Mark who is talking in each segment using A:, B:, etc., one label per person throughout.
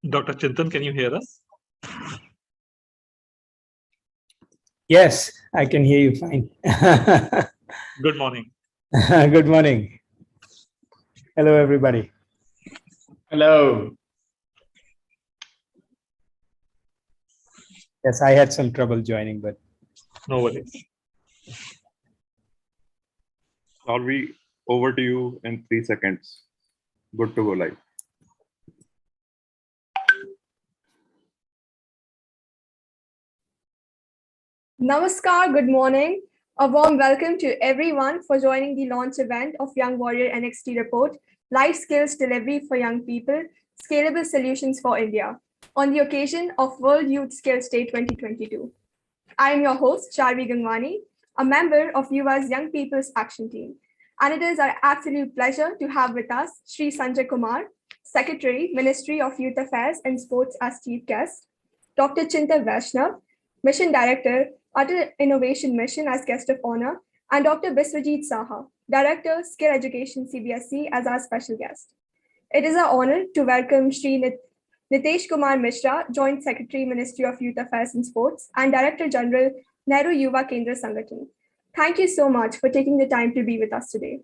A: Dr. Chintan, can you hear us?
B: Yes, I can hear you fine.
A: Good morning.
B: Good morning. Hello, everybody.
C: Hello.
B: Yes, I had some trouble joining, but
A: No worries.
C: Solvi, over to you in 3 seconds. Good to go live.
D: Namaskar, good morning. A warm welcome to everyone for joining the launch event of Young Warrior NXT report, Life Skills Delivery for Young People, Scalable Solutions for India, on the occasion of World Youth Skills Day 2022. I am your host, Charvi Gangwani, a member of UVA's Young People's Action Team. And it is our absolute pleasure to have with us Sri Sanjay Kumar, Secretary, Ministry of Youth Affairs and Sports as chief guest, Dr. Chintan Vaishnav, Mission Director, Atal Innovation Mission as guest of honor, and Dr. Biswajit Saha, Director, Skill Education CBSE as our special guest. It is our honor to welcome Sri Nitesh Kumar Mishra, Joint Secretary, Ministry of Youth Affairs and Sports, and Director General, Nehru Yuva Kendra Sangathan. Thank you so much for taking the time to be with us today.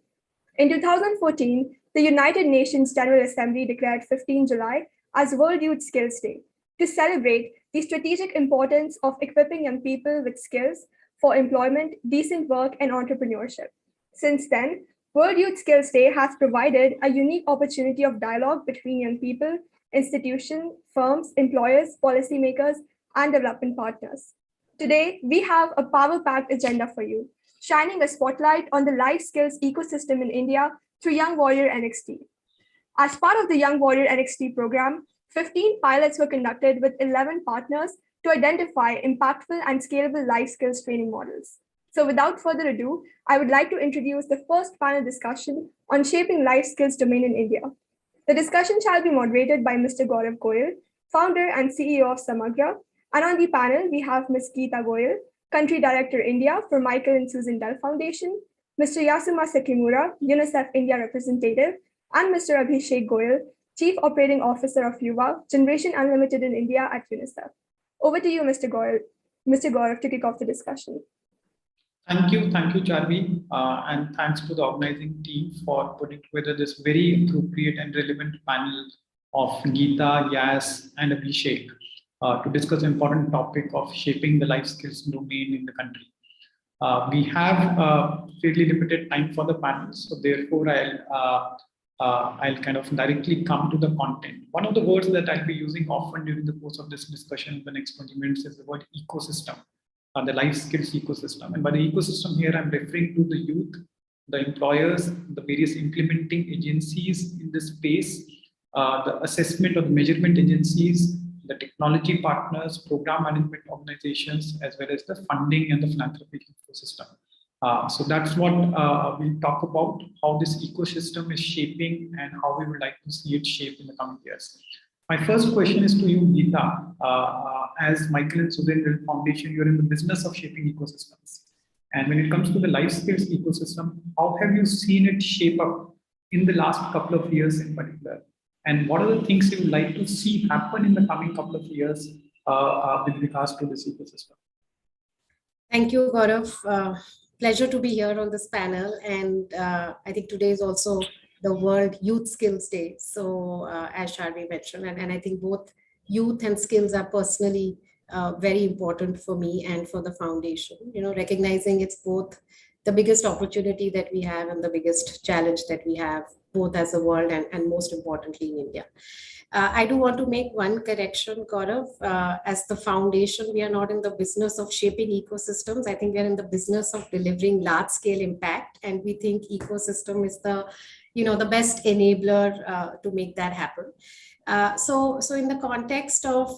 D: In 2014, the United Nations General Assembly declared 15 July as World Youth Skills Day to celebrate the strategic importance of equipping young people with skills for employment, decent work, and entrepreneurship. Since then, World Youth Skills Day has provided a unique opportunity of dialogue between young people, institutions, firms, employers, policymakers, and development partners. Today, we have a power-packed agenda for you, shining a spotlight on the life skills ecosystem in India through Young Warrior NXT. As part of the Young Warrior NXT program, 15 pilots were conducted with 11 partners to identify impactful and scalable life skills training models. So without further ado, I would like to introduce the first panel discussion on shaping life skills domain in India. The discussion shall be moderated by Mr. Gaurav Goyal, founder and CEO of Samagra. And on the panel, we have Ms. Geeta Goyal, Country Director India for Michael and Susan Dell Foundation, Mr. Yasuma Sekimura, UNICEF India representative, and Mr. Abhishek Goyal, Chief Operating Officer of Yuva, Generation Unlimited in India at UNICEF. Over to you, Mr. Gaurav, to kick off the discussion.
E: Thank you, Charvi, and thanks to the organizing team for putting together this very appropriate and relevant panel of Geeta, Yas, and Abhishek to discuss the important topic of shaping the life skills domain in the country. We have fairly limited time for the panel, so therefore I'll kind of directly come to the content. One of the words that I'll be using often during the course of this discussion in the next 20 minutes is the word ecosystem, the life skills ecosystem. And by the ecosystem here, I'm referring to the youth, the employers, the various implementing agencies in this space, the assessment or the measurement agencies, the technology partners, program management organizations, as well as the funding and the philanthropic ecosystem. So that's what we'll talk about, how this ecosystem is shaping and how we would like to see it shape in the coming years. My first question is to you, Geeta. As Michael and Susan Foundation, you're in the business of shaping ecosystems. And when it comes to the life skills ecosystem, how have you seen it shape up in the last couple of years in particular? And what are the things you would like to see happen in the coming couple of years with regards to this ecosystem?
F: Thank you, Gaurav. Pleasure to be here on this panel. And I think today is also the World Youth Skills Day. So as Charvi mentioned, and I think both youth and skills are personally very important for me and for the foundation, recognizing it's both the biggest opportunity that we have and the biggest challenge that we have, both as a world and most importantly in India. I do want to make one correction, Gaurav. As the foundation, we are not in the business of shaping ecosystems. I think we are in the business of delivering large-scale impact, and we think ecosystem is the best enabler to make that happen. So in the context of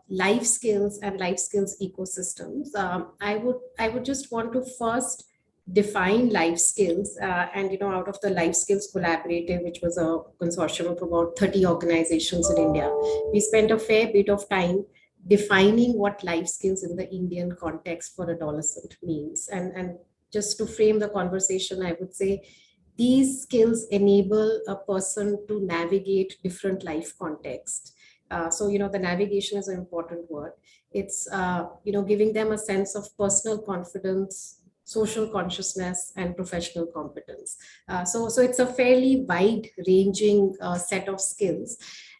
F: life skills and life skills ecosystems, I would just want to first define life skills and out of the Life Skills Collaborative, which was a consortium of about 30 organizations in India, we spent a fair bit of time defining what life skills in the Indian context for adolescent means. And just to frame the conversation, I would say these skills enable a person to navigate different life contexts. So, the navigation is an important word. It's, giving them a sense of personal confidence, social consciousness, and professional competence. So it's a fairly wide-ranging set of skills.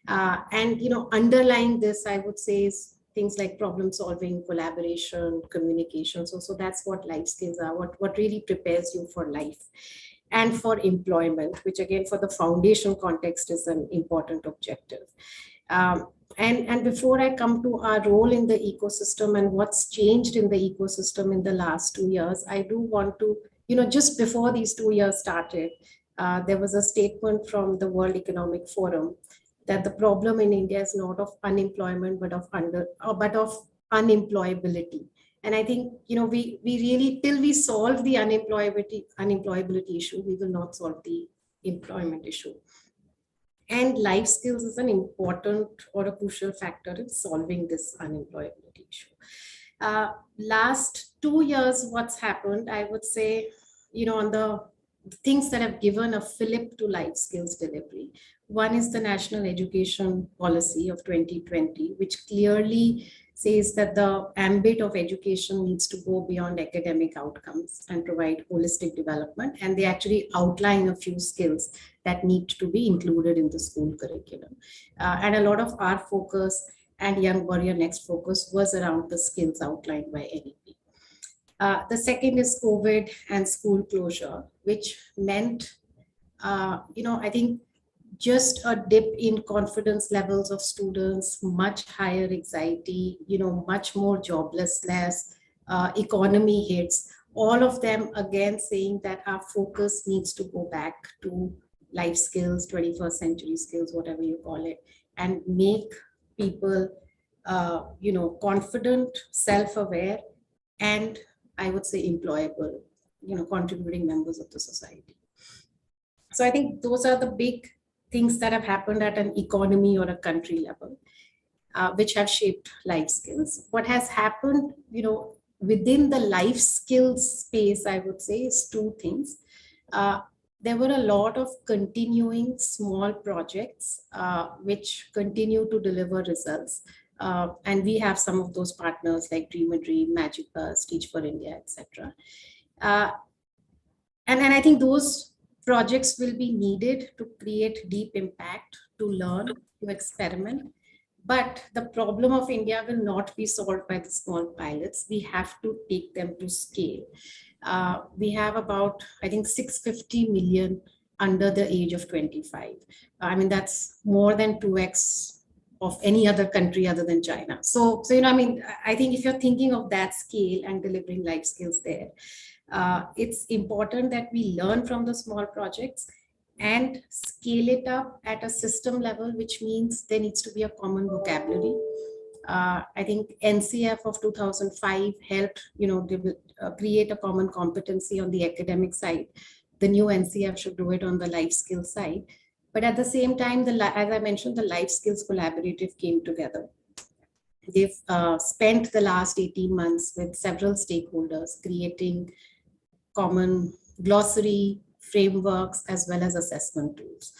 F: And, underlying this, I would say, is things like problem solving, collaboration, communication. So that's what life skills are, what really prepares you for life and for employment, which again, for the foundation context is an important objective. And before I come to our role in the ecosystem and what's changed in the ecosystem in the last 2 years, I do want to, just before these 2 years started, there was a statement from the World Economic Forum that the problem in India is not of unemployment, but of unemployability. And I think, we really, till we solve the unemployability issue, we will not solve the employment issue. And life skills is an important or a crucial factor in solving this unemployability issue. Last 2 years, what's happened, I would say, on the things that have given a fillip to life skills delivery. One is the National Education Policy of 2020, which clearly says that the ambit of education needs to go beyond academic outcomes and provide holistic development. And they actually outline a few skills that need to be included in the school curriculum. And a lot of our focus and Young Warrior Next focus was around the skills outlined by NEP. The second is COVID and school closure, which meant, I think just a dip in confidence levels of students, much higher anxiety, much more joblessness, economy hits, all of them again saying that our focus needs to go back to life skills, 21st century skills, whatever you call it, and make people, confident, self-aware, and I would say employable, contributing members of the society. So I think those are the big things that have happened at an economy or a country level, which have shaped life skills. What has happened, within the life skills space, I would say, is two things. There were a lot of continuing small projects, which continue to deliver results. And we have some of those partners like Dream a Dream, Magic Bus, Teach for India, etc. And I think those projects will be needed to create deep impact, to learn, to experiment. But the problem of India will not be solved by the small pilots. We have to take them to scale. We have about, I think, 650 million under the age of 25. I mean, that's more than 2x of any other country other than China. So I think if you're thinking of that scale and delivering life skills there, it's important that we learn from the small projects and scale it up at a system level, which means there needs to be a common vocabulary. I think NCF of 2005 helped, create a common competency on the academic side. The new NCF should do it on the life skills side. But at the same time, as I mentioned, the Life Skills Collaborative came together. They've spent the last 18 months with several stakeholders creating common glossary, frameworks, as well as assessment tools.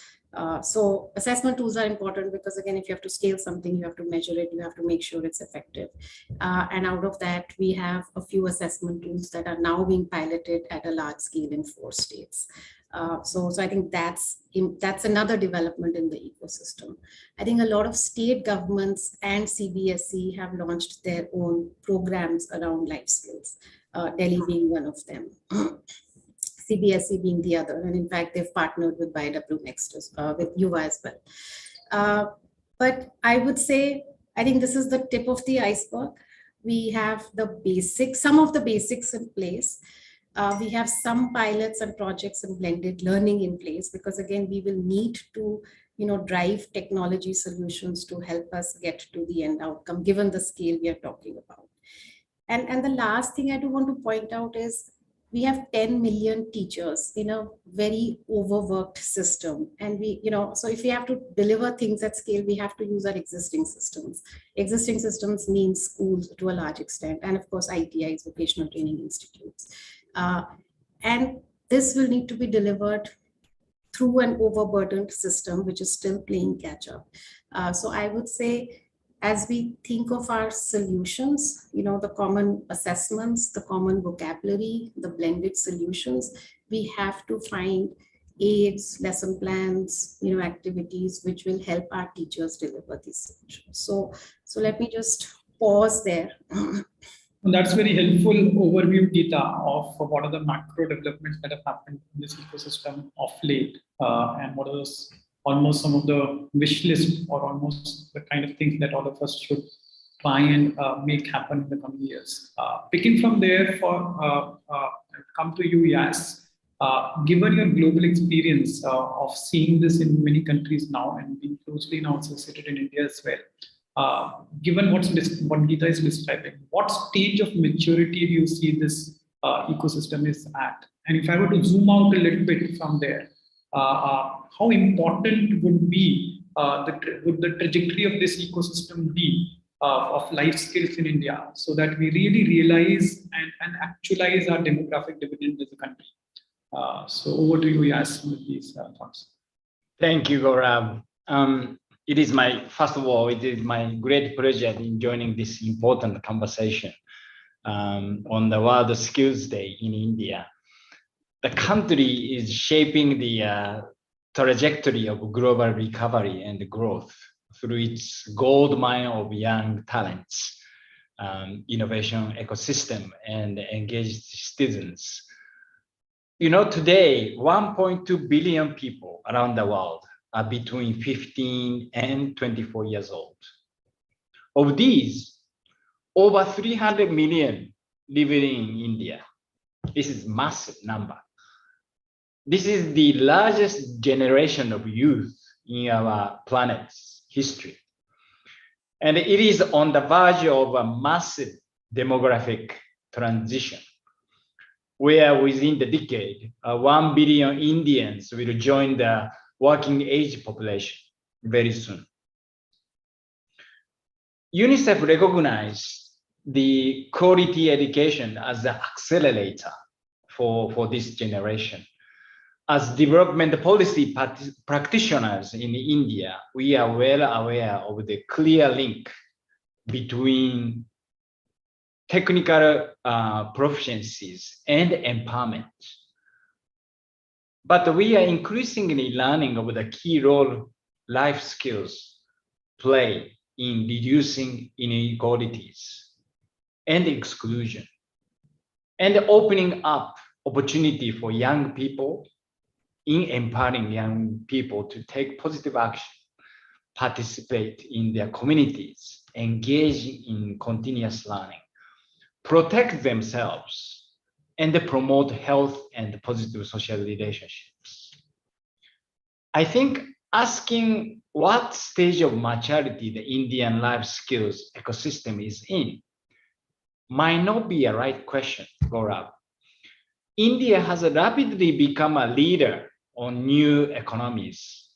F: So assessment tools are important because, again, if you have to scale something, you have to measure it, you have to make sure it's effective. And out of that, we have a few assessment tools that are now being piloted at a large scale in 4 states. So I think that's another development in the ecosystem. I think a lot of state governments and CBSE have launched their own programs around life skills, Delhi being one of them, CBSE being the other. And in fact, they've partnered with YW Next, with UVA as well. But I would say, I think this is the tip of the iceberg. We have the basics, some of the basics in place. We have some pilots and projects and blended learning in place, because again, we will need to, drive technology solutions to help us get to the end outcome, given the scale we are talking about. And the last thing I do want to point out is we have 10 million teachers in a very overworked system. And so if we have to deliver things at scale, we have to use our existing systems. Existing systems means schools to a large extent, and of course, ITIs, vocational training institutes. And this will need to be delivered through an overburdened system, which is still playing catch up. So I would say, as we think of our solutions, the common assessments, the common vocabulary, the blended solutions, we have to find aids, lesson plans, activities which will help our teachers deliver these solutions. So let me just pause there.
E: That's very helpful overview, Geeta, of what are the macro developments that have happened in this ecosystem of late, and what are almost some of the wish list or almost the kind of things that all of us should try and make happen in the coming years. Picking from there, come to you, Yas. Given your global experience of seeing this in many countries now and being closely now associated in India as well, given what Geeta is describing, what stage of maturity do you see this ecosystem is at? And if I were to zoom out a little bit from there, how important would the trajectory of this ecosystem be of life skills in India, so that we really realize and actualize our demographic dividend as a country? So over to you, Yas, with these thoughts.
G: Thank you, Gaurav. First of all, it is my great pleasure in joining this important conversation on the World Skills Day in India. The country is shaping the trajectory of global recovery and growth through its gold mine of young talents, innovation ecosystem, and engaged citizens. Today, 1.2 billion people around the world are between 15 and 24 years old. Of these, over 300 million live in India. This is a massive number. This is the largest generation of youth in our planet's history. And it is on the verge of a massive demographic transition, where within the decade, 1 billion Indians will join the working age population very soon. UNICEF recognized the quality education as the accelerator for this generation. As development policy practitioners in India, we are well aware of the clear link between technical proficiencies and empowerment. But we are increasingly learning of the key role life skills play in reducing inequalities and exclusion, and opening up opportunity for young people, in empowering young people to take positive action, participate in their communities, engage in continuous learning, protect themselves, and promote health and positive social relationships. I think asking what stage of maturity the Indian life skills ecosystem is in might not be a right question, Gaurav. India has rapidly become a leader on new economies,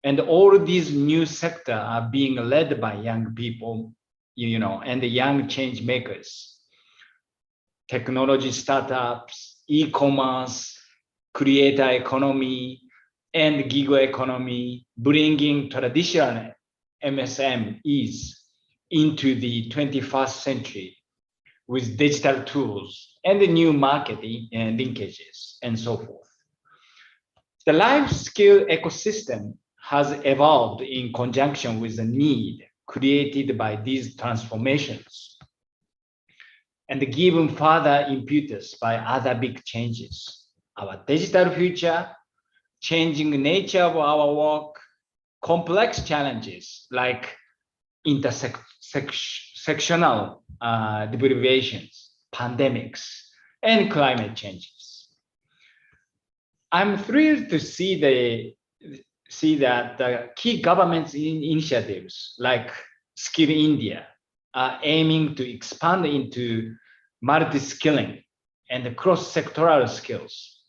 G: and all these new sectors are being led by young people, and the young change makers. Technology startups, e-commerce, creator economy, and gig economy, bringing traditional MSMEs into the 21st century with digital tools and the new marketing and linkages and so forth. The life skill ecosystem has evolved in conjunction with the need created by these transformations and given further impetus by other big changes. Our digital future, changing nature of our work, complex challenges like intersectional deprivations, pandemics, and climate changes. I'm thrilled to see that the key government initiatives like Skill India are aiming to expand into multi-skilling and cross-sectoral skills.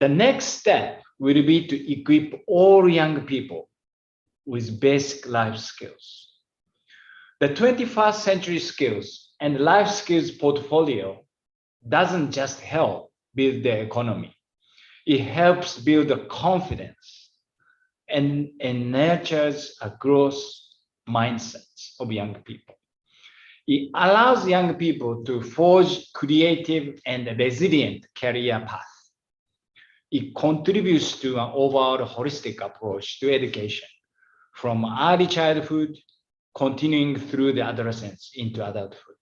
G: The next step will be to equip all young people with basic life skills. The 21st century skills and life skills portfolio doesn't just help build the economy. It helps build the confidence and nurtures a growth mindset of young people. It allows young people to forge creative and resilient career path. It contributes to an overall holistic approach to education from early childhood, continuing through the adolescence into adulthood.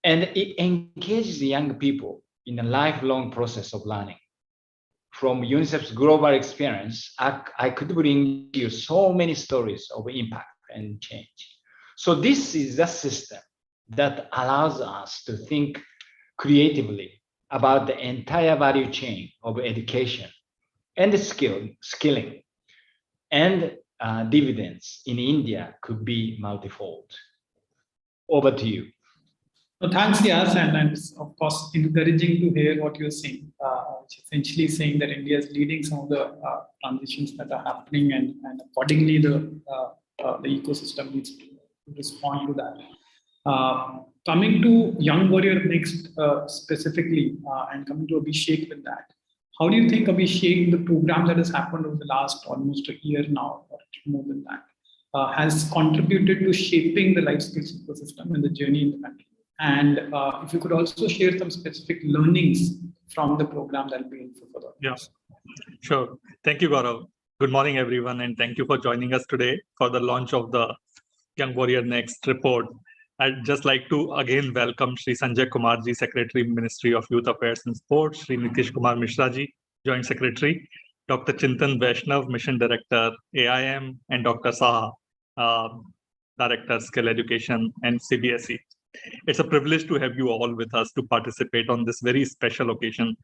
G: And it engages young people in a lifelong process of learning. From UNICEF's global experience, I could bring you so many stories of impact and change. So this is a system that allows us to think creatively about the entire value chain of education and skilling. And dividends in India could be multifold. Over to you.
E: So thanks, Yas, and it's of course encouraging to hear what you're saying, which essentially saying that India is leading some of the transitions that are happening, and accordingly the ecosystem needs to respond to that. Coming to Young Warrior Next specifically, and coming to Abhishek with that, how do you think, Abhishek, the program that has happened over the last almost a year now, or more than that, has contributed to shaping the life skills ecosystem and the journey in the country? And if you could also share some specific learnings from the program, that will be helpful for the audience.
A: Yeah, sure. Thank you, Gaurav. Good morning, everyone, and thank you for joining us today for the launch of the Young Warrior Next report. I'd just like to again welcome Sri Sanjay Kumarji, Secretary, Ministry of Youth Affairs and Sports, Sri Nitish Kumar Mishraji, Joint Secretary, Dr. Chintan Vaishnav, Mission Director, AIM, and Dr. Saha, Director, Skill Education and CBSE. It's a privilege to have you all with us to participate on this very special occasion.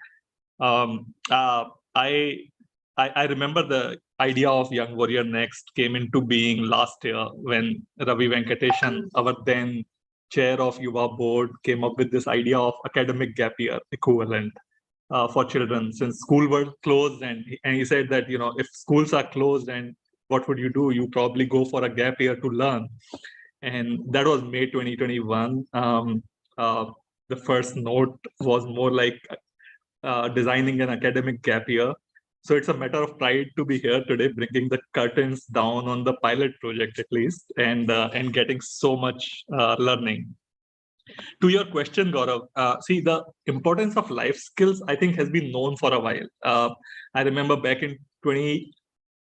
A: I remember the idea of Young Warrior Next came into being last year when Ravi Venkateshan, our then chair of Yuva Board, came up with this idea of academic gap year equivalent for children, since school were closed, and he said that, you know, if schools are closed, and what would you do? You probably go for a gap year to learn. And that was May 2021. The first note was more like designing an academic gap year. So it's a matter of pride to be here today, bringing the curtains down on the pilot project at least, and getting so much learning. To your question, Gaurav, see, the importance of life skills, I think, has been known for a while. I remember back in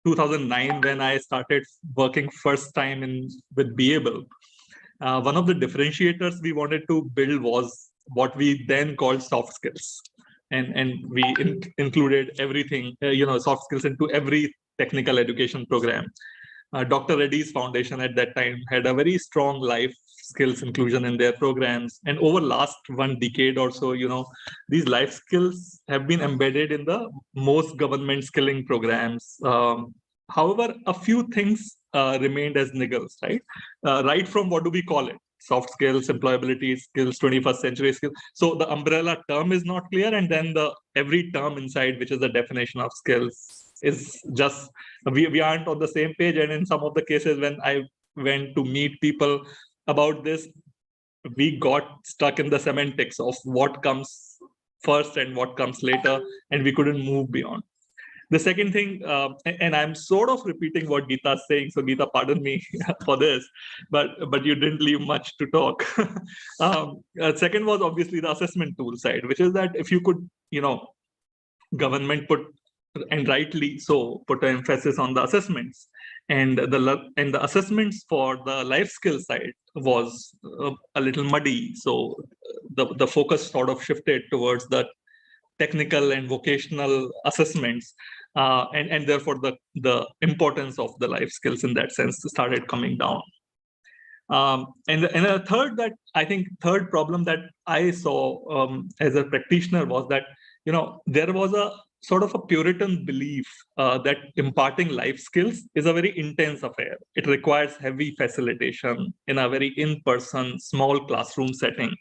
A: 2009 when I started working first time with Beable. One of the differentiators we wanted to build was what we then called soft skills. And we included everything, soft skills into every technical education program. Dr. Reddy's foundation at that time had a very strong life skills inclusion in their programs. And over last 1 decade or so, these life skills have been embedded in the most government skilling programs. However, a few things remained as niggles, right? Right from what do we call it? Soft skills, employability skills, 21st century skills. So the umbrella term is not clear, and then every term inside, which is the definition of skills, is just, we aren't on the same page. And in some of the cases, when I went to meet people about this, we got stuck in the semantics of what comes first and what comes later, and we couldn't move beyond. The second thing, and I'm sort of repeating what Geeta is saying, so Geeta, pardon me for this, but you didn't leave much to talk. Second was obviously the assessment tool side, which is that if you could, government put, and rightly so, put an emphasis on the assessments, and the assessments for the life skill side was a little muddy. So the focus sort of shifted towards the technical and vocational assessments, and therefore the importance of the life skills in that sense started coming down. And a third problem that I saw as a practitioner was that there was a sort of a Puritan belief that imparting life skills is a very intense affair. It requires heavy facilitation in a very in-person, small classroom setting.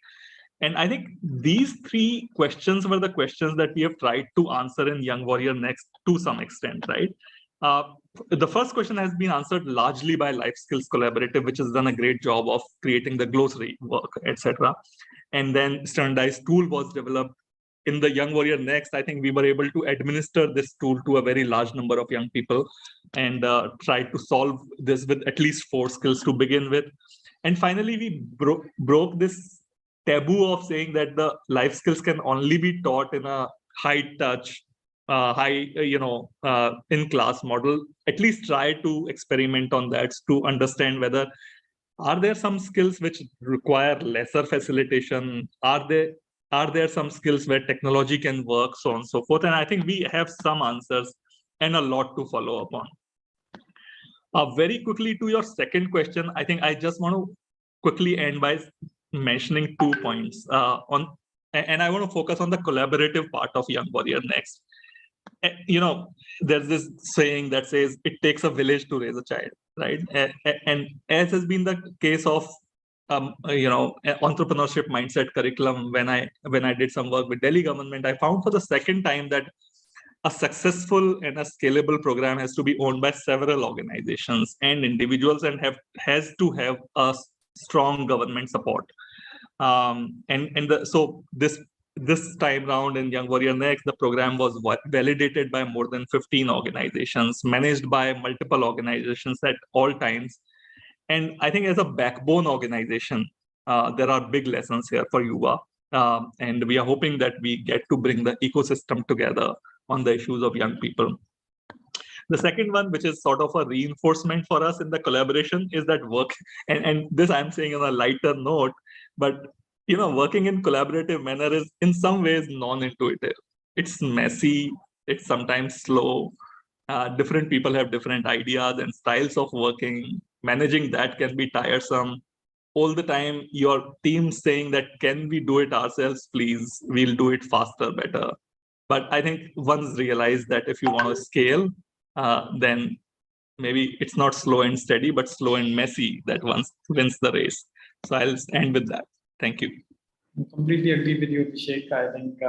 A: And I think these 3 questions were the questions that we have tried to answer in Young Warrior Next to some extent, right? The first question has been answered largely by Life Skills Collaborative, which has done a great job of creating the glossary work, etc. And then standardized tool was developed in the Young Warrior Next, I think we were able to administer this tool to a very large number of young people and try to solve this with at least 4 skills to begin with. And finally, we broke this taboo of saying that the life skills can only be taught in a high touch, in class model. At least try to experiment on that to understand whether are there some skills which require lesser facilitation? Are there some skills where technology can work, so on and so forth? And I think we have some answers and a lot to follow up on. Very quickly to your second question, I think I just want to quickly end by mentioning 2 points and I want to focus on the collaborative part of Young Warrior Next. There's this saying that says it takes a village to raise a child, right? And as has been the case of entrepreneurship mindset curriculum, when I did some work with Delhi government, I found for the second time that a successful and a scalable program has to be owned by several organizations and individuals and has to have a strong government support. So this time round in Young Warrior Next, the program was validated by more than 15 organizations, managed by multiple organizations at all times. And I think as a backbone organization, there are big lessons here for Yuva. And we are hoping that we get to bring the ecosystem together on the issues of young people. The second one, which is sort of a reinforcement for us in the collaboration, is that work, and this I'm saying on a lighter note, but working in collaborative manner is in some ways non-intuitive. It's messy, it's sometimes slow. Different people have different ideas and styles of working. Managing that can be tiresome. All the time, your team saying that, can we do it ourselves, please? We'll do it faster, better. But I think once realize that if you want to scale, then maybe it's not slow and steady, but slow and messy that once wins the race. So I'll end with that. Thank you.
E: I completely agree with you, Abhishek. I think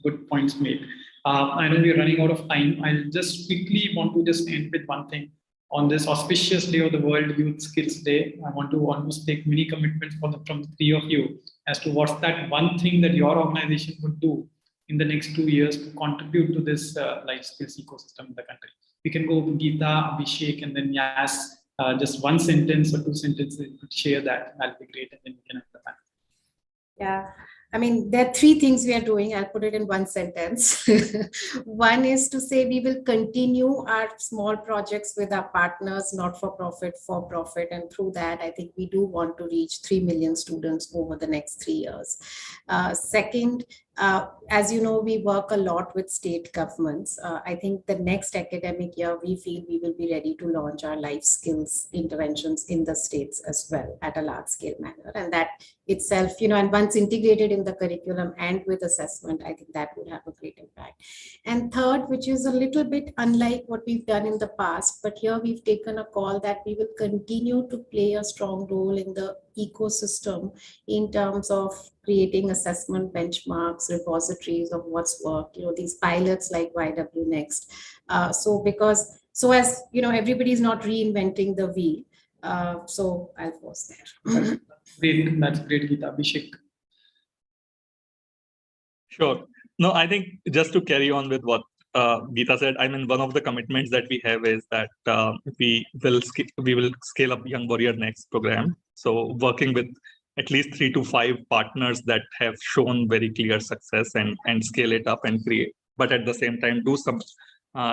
E: good points made. I know we're running out of time. I'll just quickly want to just end with one thing. On this auspicious day of the World Youth Skills Day, I want to almost take many commitments from the 3 of you as to what's that one thing that your organization would do in the next 2 years to contribute to this life skills ecosystem in the country. We can go with Geeta, Abhishek, and then Yas. Just 1 sentence or 2 sentences, you could share that. That'll be great, and then we can have the time.
F: Yeah, I mean, there are 3 things we are doing. I'll put it in 1 sentence. One is to say we will continue our small projects with our partners, not for profit, for profit. And through that, I think we do want to reach 3 million students over the next 3 years. Second, as you know, we work a lot with state governments. I think the next academic year, we feel we will be ready to launch our life skills interventions in the states as well at a large scale manner. And that itself, and once integrated in the curriculum and with assessment, I think that would have a great impact. And third, which is a little bit unlike what we've done in the past, but here we've taken a call that we will continue to play a strong role in the ecosystem in terms of creating assessment benchmarks, repositories of what's worked, these pilots like YW Next. So as everybody's not reinventing the wheel. So I'll pause there.
E: Great, that's great, Geeta. Abhishek.
A: Sure. No, I think just to carry on with what Geeta said, I mean, one of the commitments that we have is that we will scale up Young Warrior Next program. So working with at least 3 to 5 partners that have shown very clear success and scale it up and create, but at the same time do some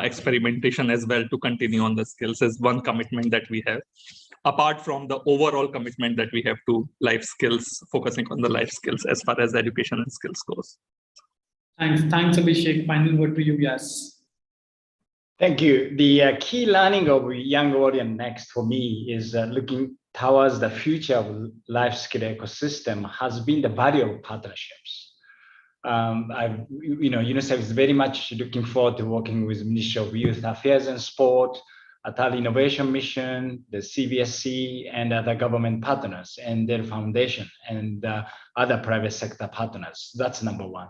A: experimentation as well to continue on the skills is one commitment that we have, apart from the overall commitment that we have to life skills, focusing on the life skills as far as education and skills goes.
E: Thanks, Abhishek. Final word to you, Yas.
G: Thank you. The key learning of Young Warrior Next for me is looking towards the future of life skill ecosystem has been the value of partnerships. UNICEF is very much looking forward to working with Ministry of Youth Affairs and Sport, Atali Innovation Mission, the CBSC, and other government partners and their foundation and other private sector partners. That's number 1.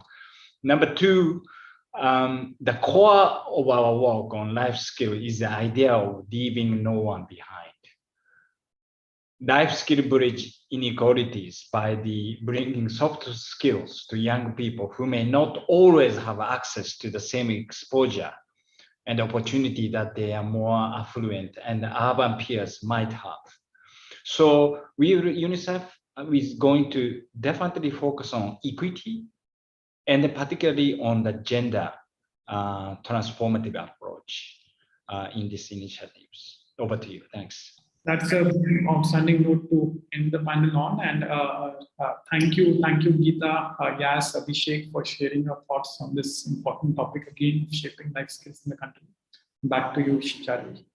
G: Number 2, the core of our work on life skill is the idea of leaving no one behind. life skill bridge inequalities by the bringing soft skills to young people who may not always have access to the same exposure and opportunity that they are more affluent and urban peers might have. So UNICEF is going to definitely focus on equity and particularly on the gender transformative approach in these initiatives. Over to you. Thanks.
E: That's an outstanding note to end the panel on. And thank you, Geeta, Yas, Abhishek, for sharing your thoughts on this important topic again, shaping life skills in the country. Back to you, Charvi.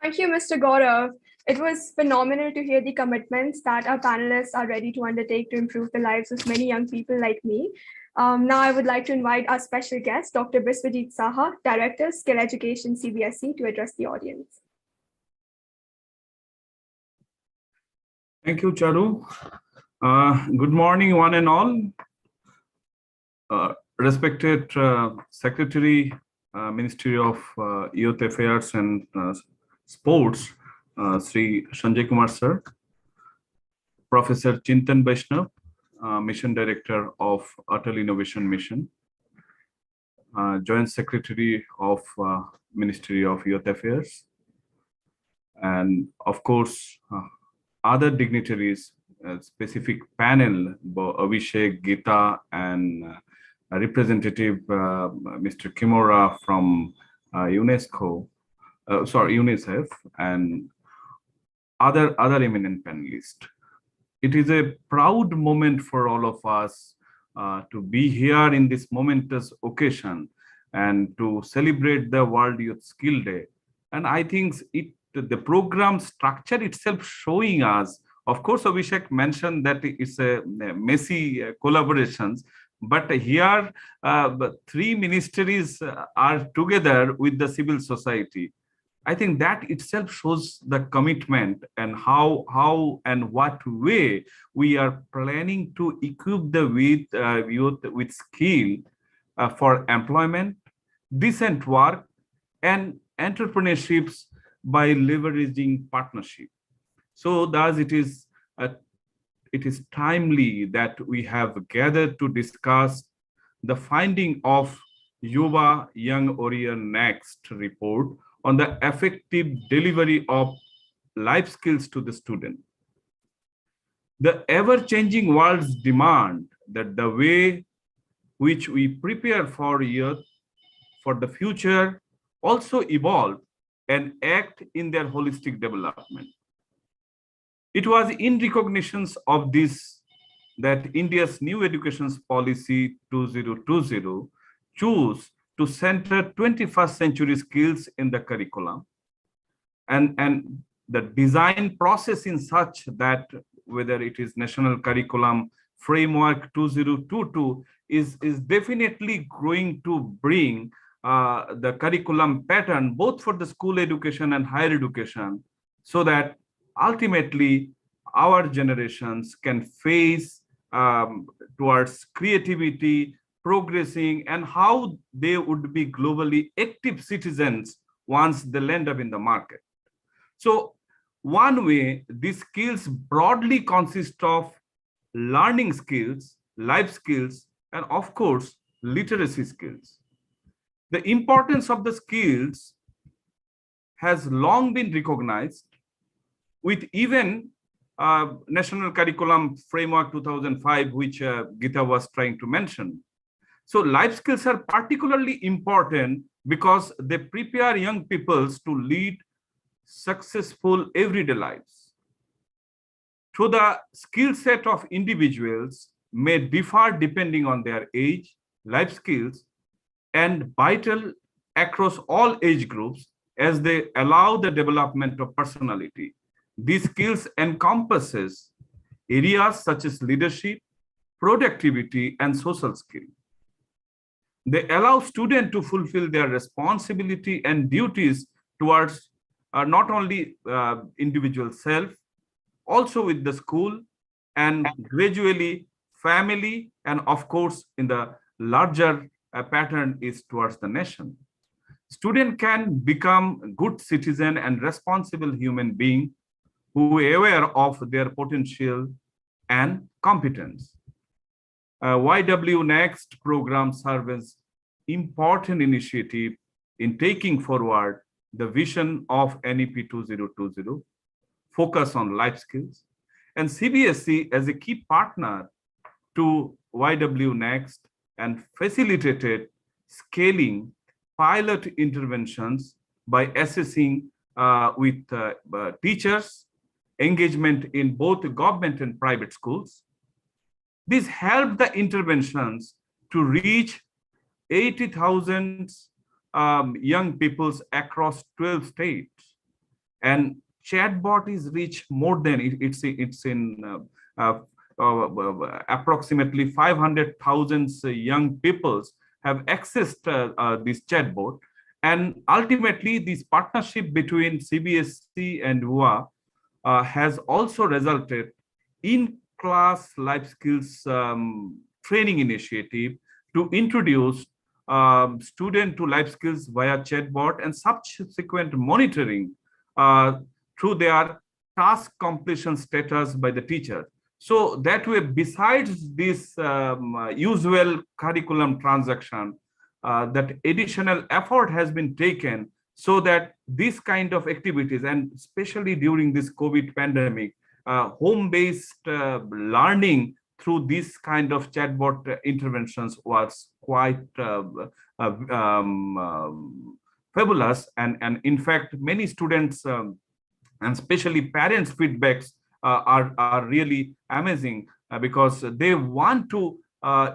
D: Thank you, Mr. Gaurav. It was phenomenal to hear the commitments that our panelists are ready to undertake to improve the lives of many young people like me. Now I would like to invite our special guest, Dr. Biswajit Saha, Director, Skill Education, CBSE, to address the audience.
H: Thank you, Charu. Good morning, one and all. Respected Secretary, Ministry of Youth Affairs and Sports, Sri Sanjay Kumar Sir, Professor Chintan Vaishnav, Mission Director of Atal Innovation Mission, Joint Secretary of Ministry of Youth Affairs, and of course, other dignitaries, specific panel, Abhishek, Geeta, and representative Mr. Kimura from UNICEF, and other eminent panelists. It is a proud moment for all of us to be here in this momentous occasion and to celebrate the World Youth Skill Day. And I think the program structure itself showing us, of course, Abhishek mentioned that it's a messy collaborations, but here three ministries are together with the civil society. I think that itself shows the commitment and how and what way we are planning to equip the youth with skill for employment, decent work, and entrepreneurships by leveraging partnership. So thus it is timely that we have gathered to discuss the finding of Yuva Young Warrior Next report on the effective delivery of life skills to the student. The ever-changing world's demand that the way which we prepare for youth for the future also evolve and act in their holistic development. It was in recognition of this that India's new education policy 2020 chose to center 21st century skills in the curriculum, and the design process in such that whether it is National Curriculum Framework 2022 is definitely going to bring the curriculum pattern both for the school education and higher education, so that ultimately our generations can face towards creativity, progressing, and how they would be globally active citizens once they land up in the market. So one way, these skills broadly consist of learning skills, life skills, and of course, literacy skills. The importance of the skills has long been recognized, with even National Curriculum Framework 2005, which Geeta was trying to mention. So life skills are particularly important because they prepare young people to lead successful everyday lives. So the skill set of individuals may differ depending on their age, life skills, and vital across all age groups as they allow the development of personality. These skills encompasses areas such as leadership, productivity, and social skill. They allow students to fulfill their responsibility and duties towards not only individual self, also with the school, and gradually family, and of course in the larger pattern is towards the nation. Student can become good citizen and responsible human being who are aware of their potential and competence. YW Next program serves as important initiative in taking forward the vision of NEP 2020, focus on life skills, and CBSE as a key partner to YW Next and facilitated scaling pilot interventions by assessing with teachers, engagement in both government and private schools. This helped the interventions to reach 80,000 young peoples across 12 states. And chatbot is reached more than, it's in approximately 500,000 young peoples have accessed this chatbot. And ultimately, this partnership between CBSE and UA has also resulted in class life skills training initiative to introduce student to life skills via chatbot and subsequent monitoring through their task completion status by the teacher. So that way, besides this usual curriculum transaction, that additional effort has been taken so that this kind of activities, and especially during this COVID pandemic, home-based learning through this kind of chatbot interventions was quite fabulous. And in fact, many students and especially parents' feedbacks are really amazing because they want to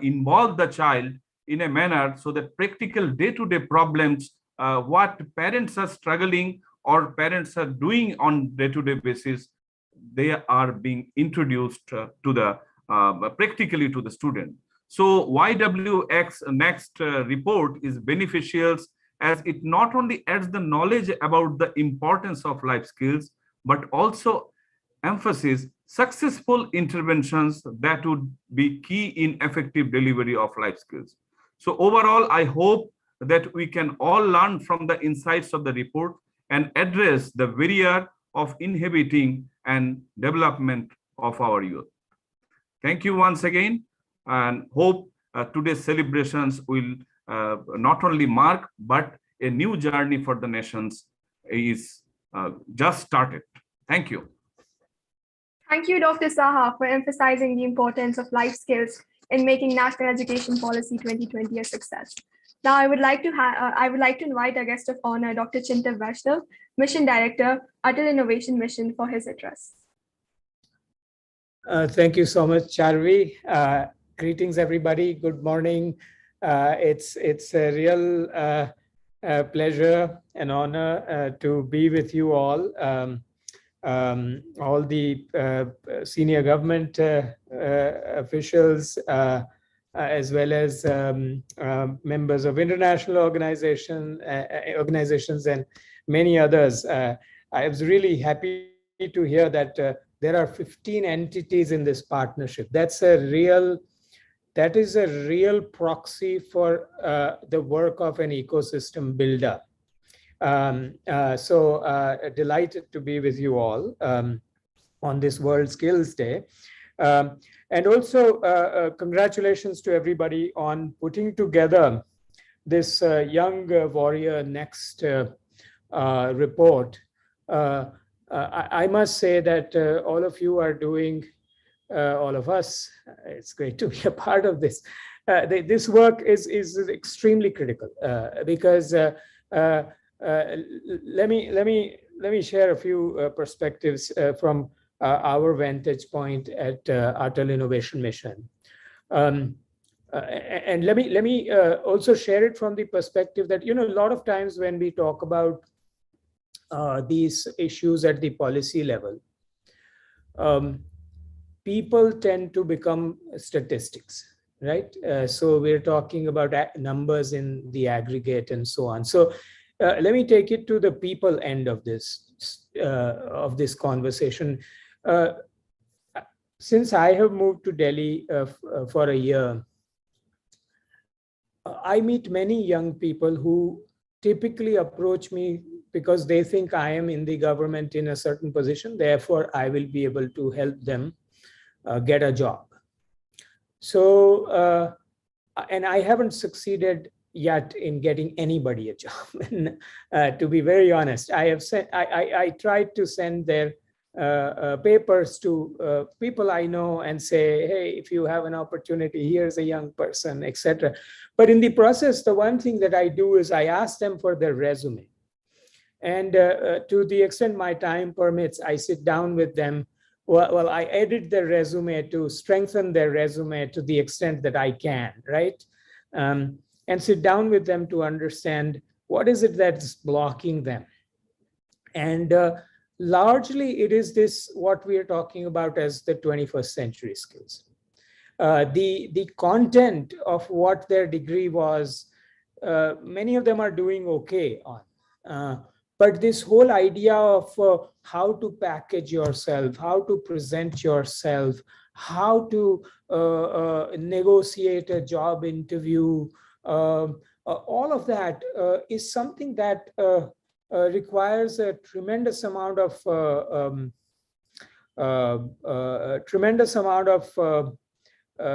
H: involve the child in a manner so that practical day-to-day problems, what parents are struggling or parents are doing on day-to-day basis, they are being introduced to the practically to the student. So YWX Next report is beneficial as it not only adds the knowledge about the importance of life skills, but also emphasis successful interventions that would be key in effective delivery of life skills. So overall, I hope that we can all learn from the insights of the report and address the barrier of inhibiting and development of our youth. Thank you once again, and hope today's celebrations will not only mark, but a new journey for the nations is just started. Thank you.
D: Thank you, Dr. Saha, for emphasizing the importance of life skills in making National Education Policy 2020 a success. Now, I would like to invite our guest of honor, Dr. Chintan Vaishnav, Mission Director, Atal Innovation Mission, for his address.
B: Thank you so much, Charvi. Greetings, everybody. Good morning. It's a real pleasure and honor to be with you all. All the senior government officials, as well as members of international organizations and many others. I was really happy to hear that there are 15 entities in this partnership. That is a real proxy for the work of an ecosystem builder. So delighted to be with you all on this World Skills Day. And also congratulations to everybody on putting together this Young Warrior Next report. I must say that all of you are doing, all of us, it's great to be a part of this. This work is extremely critical because let me share a few perspectives from our vantage point at Atal Innovation Mission. And let me also share it from the perspective that, a lot of times when we talk about these issues at the policy level, people tend to become statistics, right? So we're talking about numbers in the aggregate and so on. So let me take it to the people end of this conversation. Since I have moved to Delhi for a year, I meet many young people who typically approach me because they think I am in the government in a certain position, therefore I will be able to help them get a job. So, and I haven't succeeded yet in getting anybody a job. And, to be very honest, I tried to send their papers to people I know and say, hey, if you have an opportunity, here's a young person, etc. But in the process, the one thing that I do is I ask them for their resume. And to the extent my time permits, I sit down with them. Well, I edit their resume to strengthen their resume to the extent that I can, right? And sit down with them to understand what is it that's blocking them. And largely it is this, what we are talking about as the 21st century skills. The content of what their degree was, many of them are doing okay on. But this whole idea of how to package yourself, how to present yourself, how to negotiate a job interview, all of that is something that requires a tremendous amount of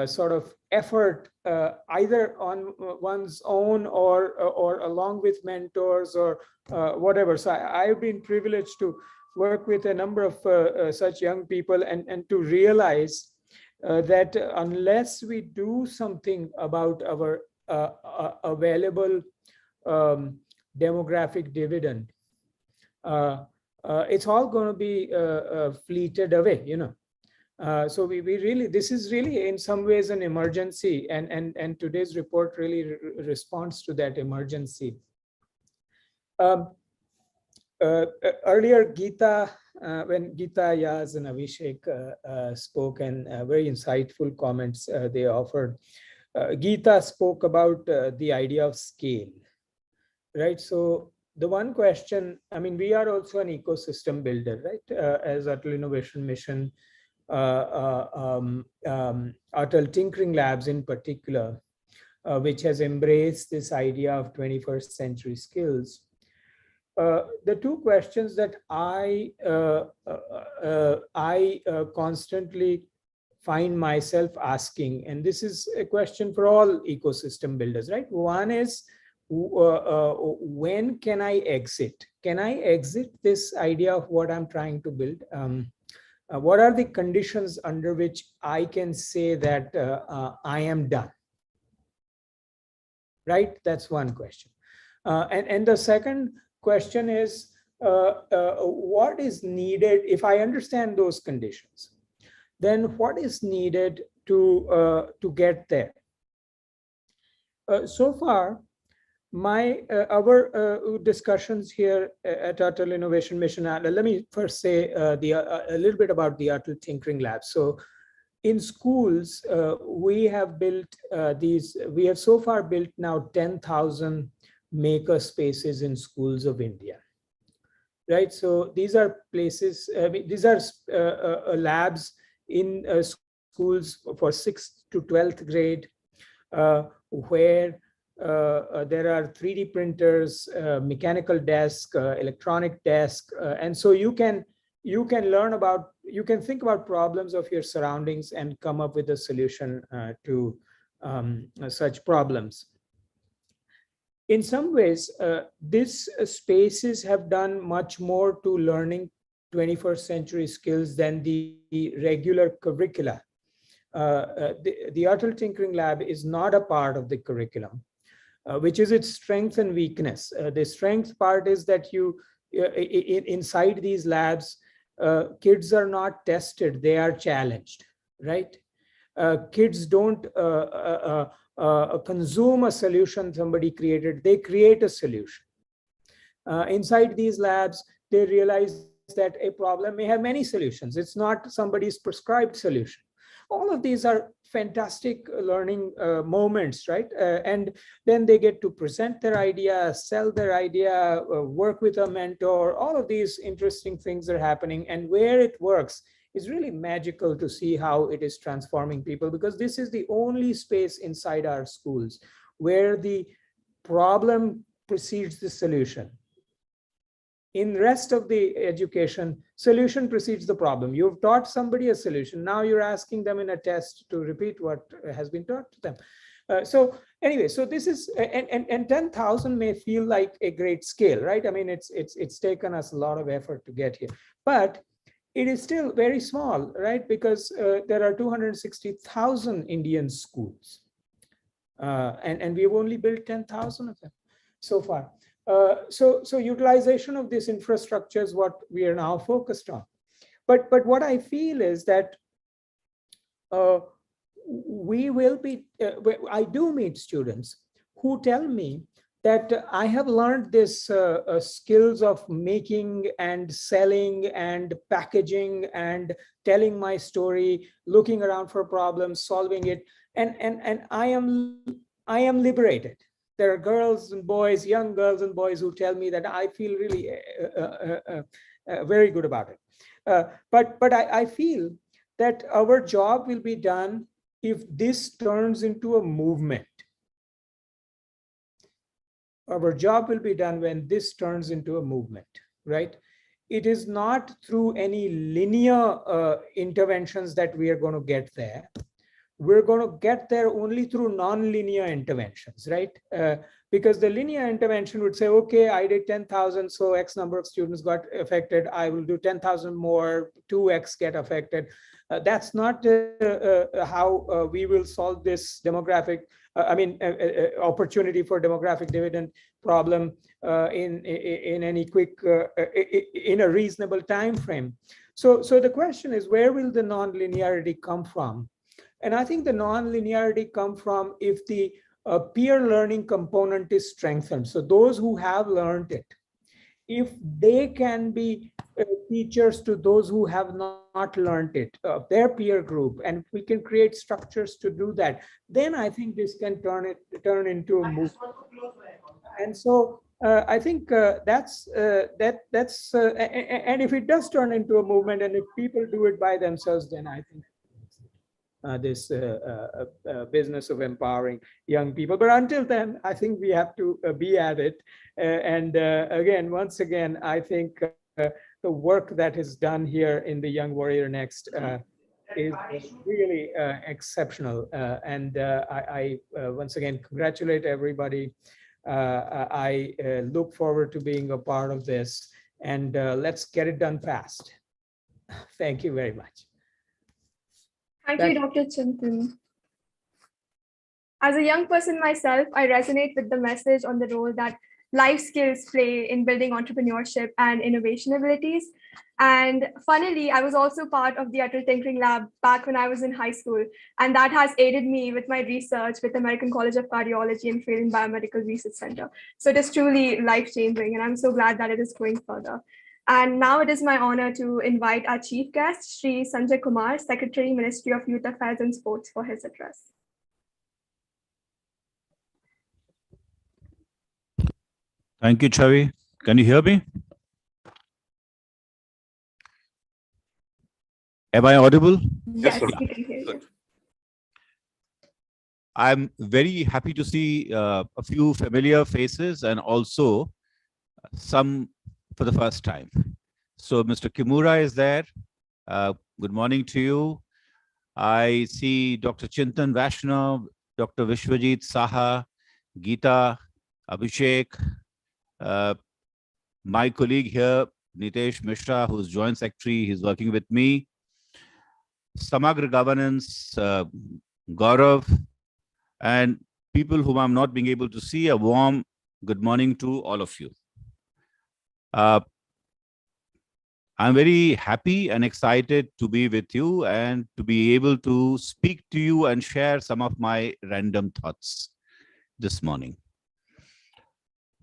B: sort of effort, either on one's own or along with mentors or whatever. So I've been privileged to work with a number of such young people and to realize that unless we do something about our available demographic dividend, it's all going to be fleeted away, you know. So we really, this is really in some ways an emergency, and today's report really responds to that emergency. Earlier, Geeta, when Geeta, Yas, and Abhishek spoke, and very insightful comments they offered. Geeta spoke about the idea of scale, right? So the one question, I mean, we are also an ecosystem builder, right? As Atal Innovation Mission, Atal Tinkering Labs in particular, which has embraced this idea of 21st century skills. The two questions that I constantly find myself asking, and this is a question for all ecosystem builders, right? One is, when can I exit? Can I exit this idea of what I'm trying to build? What are the conditions under which I can say that I am done? Right? That's one question. And the second question is, what is needed? If I understand those conditions, then what is needed to get there? So far, our discussions here at Atal Innovation Mission, let me first say a little bit about the Atal Tinkering Lab. So in schools, we have built we have so far built now 10,000 maker spaces in schools of India, right? So these are places, these are labs in schools for 6th to 12th grade, where there are 3D printers, mechanical desk, electronic desk, and so you can learn about, you can think about problems of your surroundings and come up with a solution to such problems. In some ways, these spaces have done much more to learning 21st century skills than the regular curricula. The Atal Tinkering Lab is not a part of the curriculum, which is its strength and weakness. The strength part is that inside these labs, kids are not tested, they are challenged, right? Kids don't consume a solution somebody created, they create a solution. Inside these labs, they realize that a problem may have many solutions. It's not somebody's prescribed solution. All of these are fantastic learning moments, right? And then they get to present their idea, sell their idea, work with a mentor. All of these interesting things are happening. And where it works is really magical to see how it is transforming people, because this is the only space inside our schools where the problem precedes the solution. In rest of the education, solution precedes the problem. You've taught somebody a solution. Now you're asking them in a test to repeat what has been taught to them. So anyway, so this is, and 10,000 may feel like a great scale, right? I mean, it's taken us a lot of effort to get here, but it is still very small, right? Because there are 260,000 Indian schools, and we've only built 10,000 of them so far. So utilization of this infrastructure is what we are now focused on. But what I feel is that we will be, I do meet students who tell me that I have learned this skills of making and selling and packaging and telling my story, looking around for problems, solving it, and I am liberated. There are girls and boys, young girls and boys who tell me that I feel really very good about it. But I feel that our job will be done if this turns into a movement. Our job will be done when this turns into a movement, right? It is not through any linear interventions that we are going to get there. We're going to get there only through non-linear interventions, right? Because the linear intervention would say, okay, I did 10,000, so X number of students got affected. I will do 10,000 more, 2X get affected. That's not how we will solve this demographic, opportunity for demographic dividend problem in any quick, in a reasonable time frame. So the question is, where will the non-linearity come from? And I think the non-linearity come from if the peer learning component is strengthened. So those who have learned it, if they can be teachers to those who have not learned it, their peer group, and we can create structures to do that, then I think this can turn into a movement. And so I think that's and if it does turn into a movement, and if people do it by themselves, then I think this business of empowering young people. But until then, I think we have to be at it. And again, once again, I think the work that is done here in the Young Warrior Next is really exceptional. And I once again congratulate everybody. I look forward to being a part of this, and let's get it done fast. Thank you very much.
D: Thank you, Dr. Chintan. As a young person myself, I resonate with the message on the role that life skills play in building entrepreneurship and innovation abilities. And funnily, I was also part of the Atal Tinkering Lab back when I was in high school. And that has aided me with my research with American College of Cardiology and Failing Biomedical Research Center. So it is truly life-changing, and I'm so glad that it is going further. And now it is my honor to invite our chief guest, Sri Sanjay Kumar, Secretary, Ministry of Youth Affairs and Sports, for his address.
I: Thank you, Chavi. Can you hear me? Am I audible?
D: Yes, we can hear you.
I: I'm very happy to see a few familiar faces and also some for the first time. So Mr. Kimura is there. Good morning to you. I see Dr. Chintan Vaishnav, Dr. Vishwajit Saha, Geeta, Abhishek, my colleague here, Nitesh Mishra, who's Joint Secretary, he's working with me. Samagra Governance, Gaurav, and people whom I'm not being able to see, a warm good morning to all of you. I'm very happy and excited to be with you and to be able to speak to you and share some of my random thoughts this morning.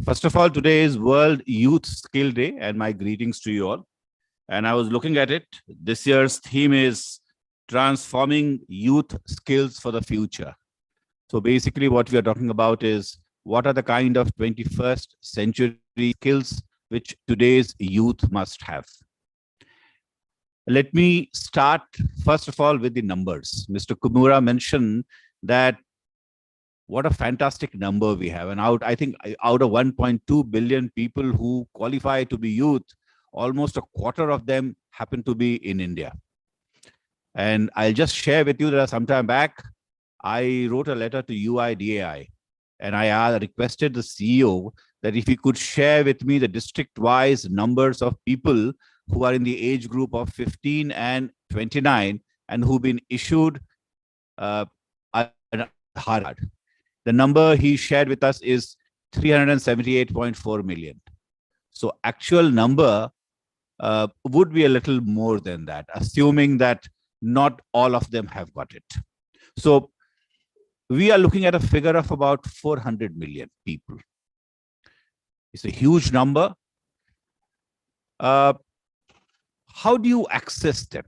I: First of all, today is World Youth Skill Day, and my greetings to you all. And I was looking at it. This year's theme is transforming youth skills for the future. So basically what we are talking about is what are the kind of 21st century skills which today's youth must have. Let me start first of all with the numbers. Mr. Kumura mentioned that What a fantastic number we have. And I think out of 1.2 billion people who qualify to be youth, almost a quarter of them happen to be in India. And I'll just share with you that some time back, I wrote a letter to UIDAI, and I requested the CEO that if he could share with me the district-wise numbers of people who are in the age group of 15 and 29 and who've been issued an Aadhaar card. The number he shared with us is 378.4 million. So actual number would be a little more than that, assuming that not all of them have got it. So we are looking at a figure of about 400 million people. It's a huge number. How do you access them?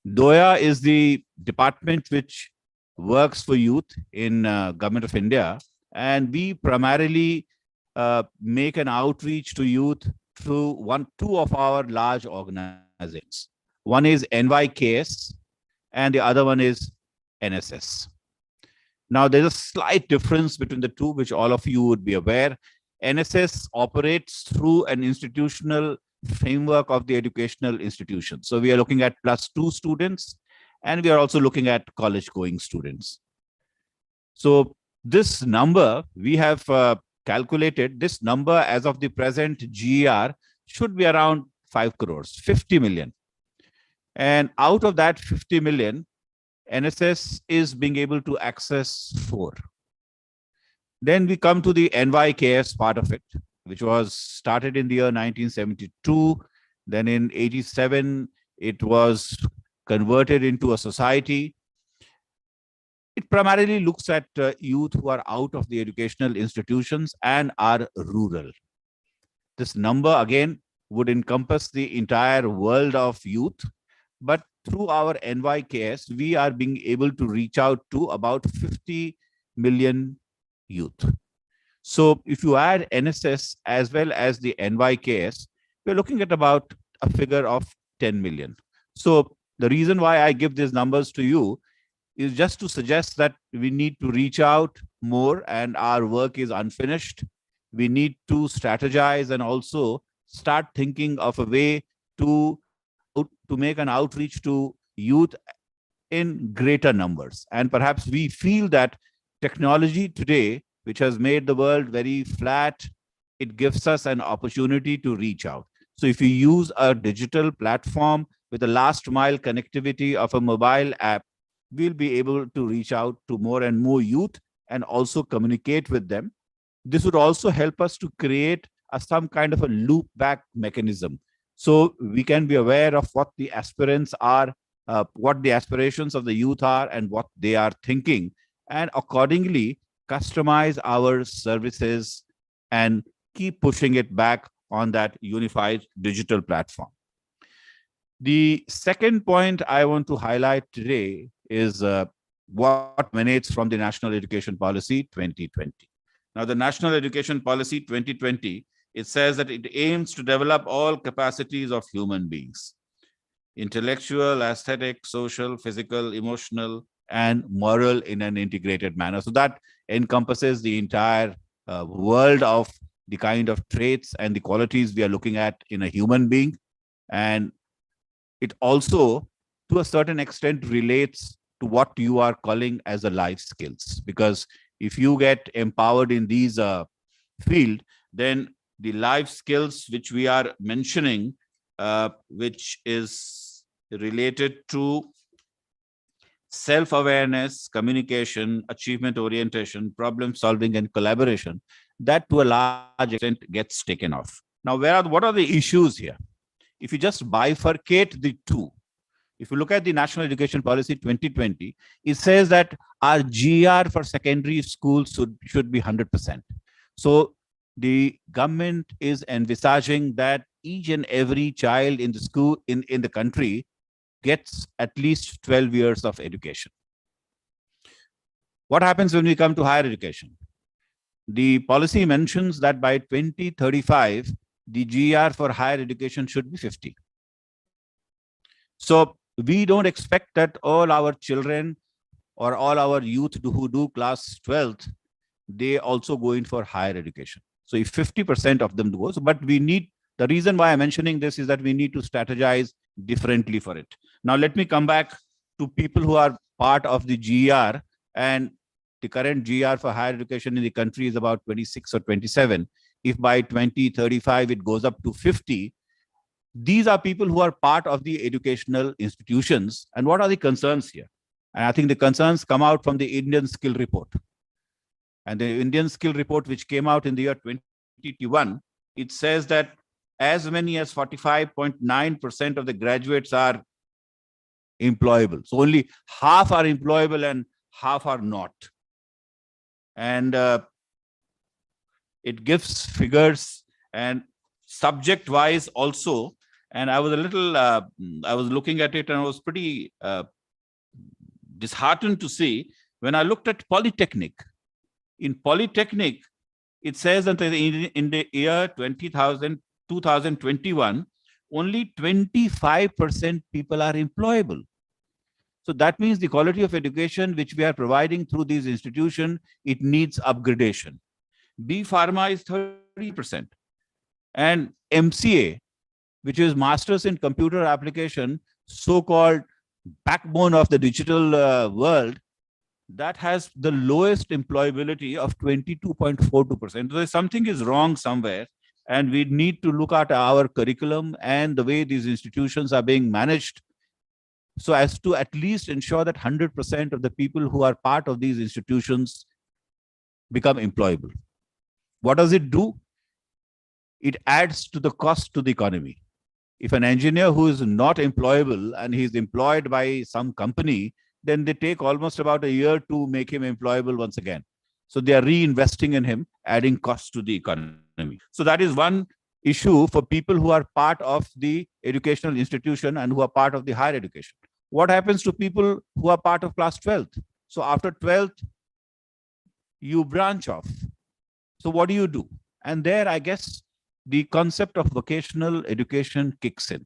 I: DOYA is the department which works for youth in Government of India, and we primarily make an outreach to youth through two of our large organizations. One is NYKS, and the other one is NSS. Now, there's a slight difference between the two, which all of you would be aware. NSS operates through an institutional framework of the educational institution. So we are looking at +2 students, and we are also looking at college-going students. So this number, we have calculated, this number as of the present GER should be around 5 crores, 50 million. And out of that 50 million, NSS is being able to access 4. Then we come to the NYKS part of it, which was started in the year 1972. Then in 87, it was converted into a society. It primarily looks at youth who are out of the educational institutions and are rural. This number, again, would encompass the entire world of youth. But through our NYKS, we are being able to reach out to about 50 million youth. So if you add NSS as well as the NYKS, we're looking at about a figure of 10 million. So the reason why I give these numbers to you is just to suggest that we need to reach out more, and our work is unfinished. We need to strategize and also start thinking of a way to make an outreach to youth in greater numbers. And perhaps we feel that technology today, which has made the world very flat, it gives us an opportunity to reach out. So if you use a digital platform with a last mile connectivity of a mobile app, we'll be able to reach out to more and more youth and also communicate with them. This would also help us to create some kind of a loop back mechanism. So we can be aware of what the aspirants are, what the aspirations of the youth are, and what they are thinking, and accordingly customize our services and keep pushing it back on that unified digital platform. The second point I want to highlight today is what emanates from the National Education Policy 2020. Now, the National Education Policy 2020, it says that it aims to develop all capacities of human beings: intellectual, aesthetic, social, physical, emotional, and moral in an integrated manner. So that encompasses the entire world of the kind of traits and the qualities we are looking at in a human being. And it also, to a certain extent, relates to what you are calling as a life skills. Because if you get empowered in these field, then the life skills which we are mentioning, which is related to self-awareness, communication, achievement orientation, problem solving, and collaboration, that to a large extent gets taken off. Now, what are the issues here? If you just bifurcate the two, if you look at the National Education Policy 2020, it says that our GR for secondary schools should be 100%. So the government is envisaging that each and every child in the school in the country gets at least 12 years of education. What happens when we come to higher education? The policy mentions that by 2035, the GR for higher education should be 50. So we don't expect that all our children or all our youth who do class 12th, they also go in for higher education. So if 50% of them go, but we need, the reason why I'm mentioning this is that we need to strategize differently for it. Now, let me come back to people who are part of the GR, and the current GR for higher education in the country is about 26 or 27. If by 2035 it goes up to 50, these are people who are part of the educational institutions. And what are the concerns here? And I think the concerns come out from the Indian Skill Report. And the Indian Skill Report, which came out in the year 2021, it says that as many as 45.9% of the graduates are employable. So only half are employable and half are not. And it gives figures and subject-wise also. And I was a little, I was looking at it and I was pretty disheartened to see when I looked at Polytechnic. In Polytechnic, it says that in the year 2021, only 25% people are employable. So that means the quality of education which we are providing through these institutions, it needs upgradation. B Pharma is 30%. And MCA, which is Masters in Computer Application, so-called backbone of the digital world, that has the lowest employability of 22.42%. So something is wrong somewhere, and we need to look at our curriculum and the way these institutions are being managed, so as to at least ensure that 100% of the people who are part of these institutions become employable. What does it do? It adds to the cost to the economy. If an engineer who is not employable and he's employed by some company, then they take almost about a year to make him employable once again. So they are reinvesting in him, adding costs to the economy. So that is one issue for people who are part of the educational institution and who are part of the higher education. What happens to people who are part of class 12th? So after 12th, you branch off. So what do you do? And there, I guess, the concept of vocational education kicks in.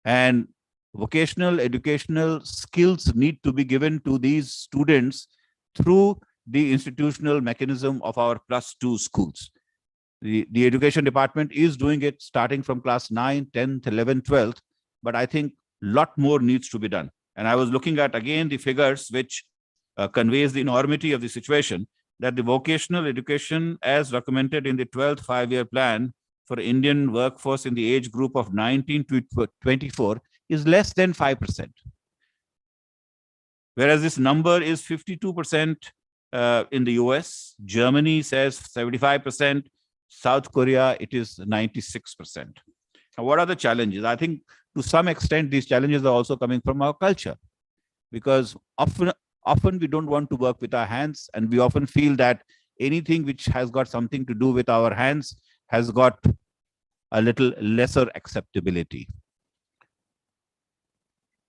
I: And vocational educational skills need to be given to these students through the institutional mechanism of our +2 schools. The education department is doing it starting from class 9, 10th, 11th, 12th, but I think a lot more needs to be done. And I was looking at, again, the figures which conveys the enormity of the situation, that the vocational education as recommended in the 12th five-year plan for Indian workforce in the age group of 19 to 24 is less than 5%. Whereas this number is 52% in the US, Germany says 75%, South Korea, it is 96%. Now, what are the challenges? I think to some extent, these challenges are also coming from our culture, because often we don't want to work with our hands, and we often feel that anything which has got something to do with our hands has got a little lesser acceptability.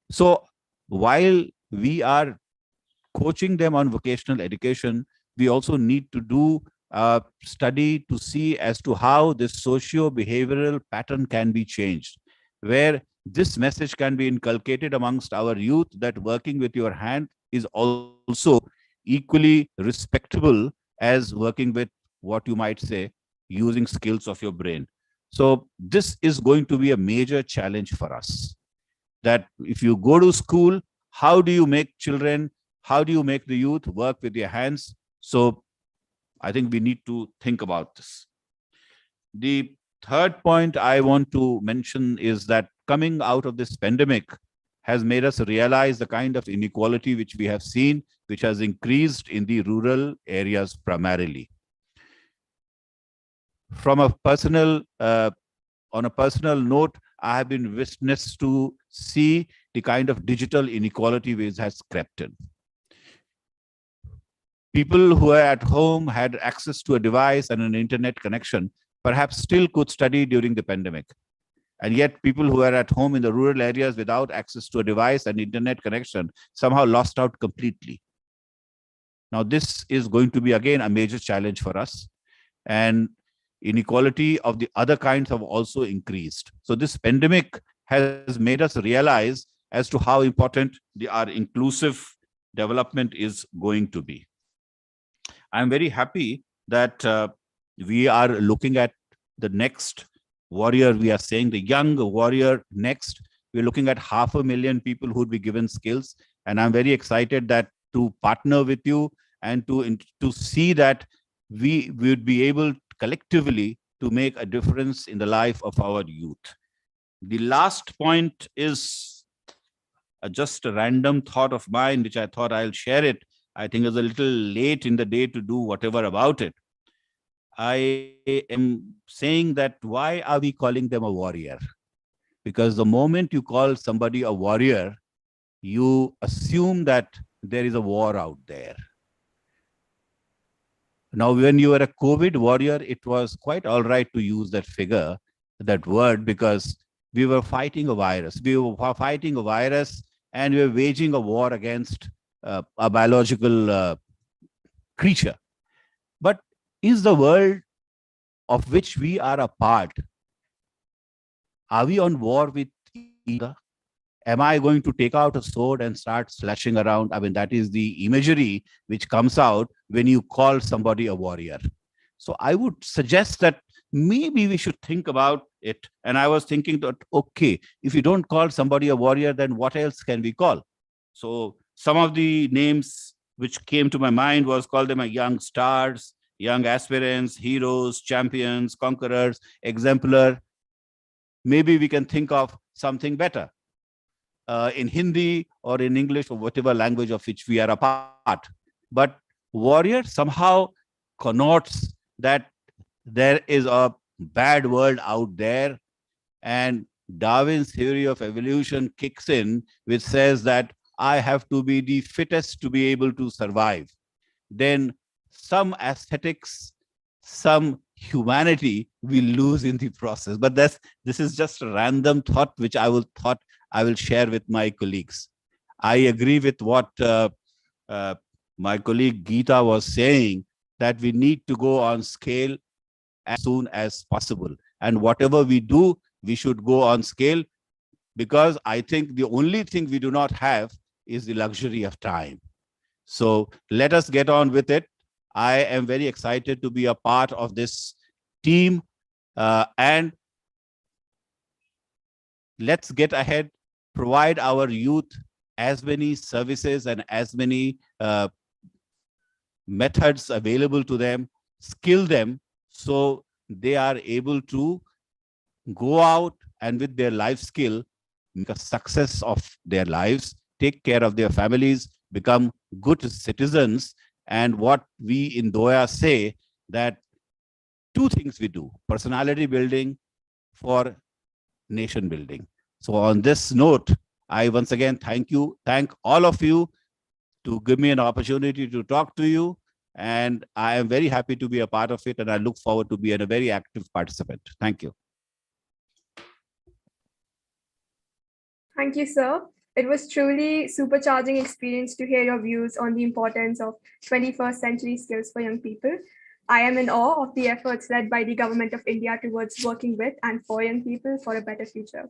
I: So while we are coaching them on vocational education, we also need to do a study to see as to how this socio-behavioral pattern can be changed, where this message can be inculcated amongst our youth that working with your hand is also equally respectable as working with what you might say, using skills of your brain. So this is going to be a major challenge for us. That if you go to school, how do you make children, how do you make the youth work with their hands? So I think we need to think about this. The third point I want to mention is that coming out of this pandemic has made us realize the kind of inequality which we have seen, which has increased in the rural areas primarily. From a personal, on a personal note, I have been witness to see the kind of digital inequality which has crept in. People who are at home had access to a device and an internet connection, perhaps still could study during the pandemic. And yet people who are at home in the rural areas without access to a device and internet connection somehow lost out completely. Now, this is going to be, again, a major challenge for us. And inequality of the other kinds have also increased. So this pandemic has made us realize as to how important our inclusive development is going to be. I'm very happy that we are looking at the next warrior. We are saying the young warrior next. We're looking at 500,000 people who would be given skills. And I'm very excited that to partner with you and to see that we would be able collectively to make a difference in the life of our youth. The last point is just a random thought of mine, which I thought I'll share it. I think it's a little late in the day to do whatever about it. I am saying that why are we calling them a warrior? Because the moment you call somebody a warrior, you assume that there is a war out there. Now, when you were a COVID warrior, it was quite all right to use that figure, that word, because we were fighting a virus. We were fighting a virus and we were waging a war against a biological creature. But is the world of which we are a part, are we on war with each other? Am I going to take out a sword and start slashing around? I mean, that is the imagery which comes out when you call somebody a warrior. So I would suggest that maybe we should think about it. And I was thinking that, okay, if you don't call somebody a warrior, then what else can we call? So some of the names which came to my mind was call them a young stars, young aspirants, heroes, champions, conquerors, exemplar. Maybe we can think of something better in Hindi or in English or whatever language of which we are a part. But warrior somehow connotes that there is a bad world out there, and Darwin's theory of evolution kicks in, which says that I have to be the fittest to be able to survive. Then some aesthetics, some humanity will lose in the process. But this is just a random thought which I will share with my colleagues. I agree with what my colleague Geeta was saying, that we need to go on scale as soon as possible. And whatever we do, we should go on scale, because I think the only thing we do not have is the luxury of time. So let us get on with it. I am very excited to be a part of this team, and let's get ahead, provide our youth as many services and as many methods available to them, skill them so they are able to go out and with their life skill, make a success of their lives, take care of their families, become good citizens. And what we in Doha say, that two things we do: personality building for nation building. So on this note, I once again thank all of you to give me an opportunity to talk to you. And I am very happy to be a part of it, and I look forward to being a very active participant. Thank you.
D: Thank you, sir. It was truly supercharging experience to hear your views on the importance of 21st century skills for young people. I am in awe of the efforts led by the Government of India towards working with and for young people for a better future.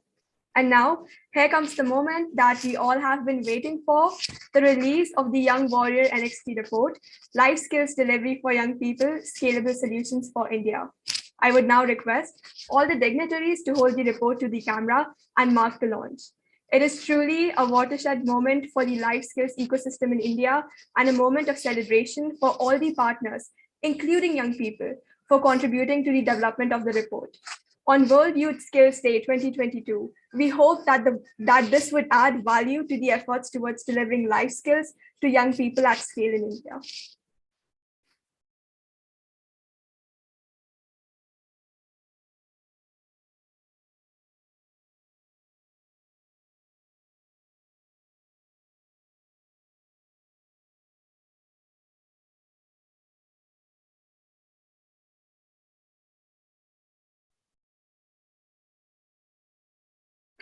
D: And now, here comes the moment that we all have been waiting for, the release of the Young Warrior NXT report, Life Skills Delivery for Young People, Scalable Solutions for India. I would now request all the dignitaries to hold the report to the camera and mark the launch. It is truly a watershed moment for the life skills ecosystem in India and a moment of celebration for all the partners, including young people, for contributing to the development of the report. On World Youth Skills Day 2022, we hope that this would add value to the efforts towards delivering life skills to young people at scale in India.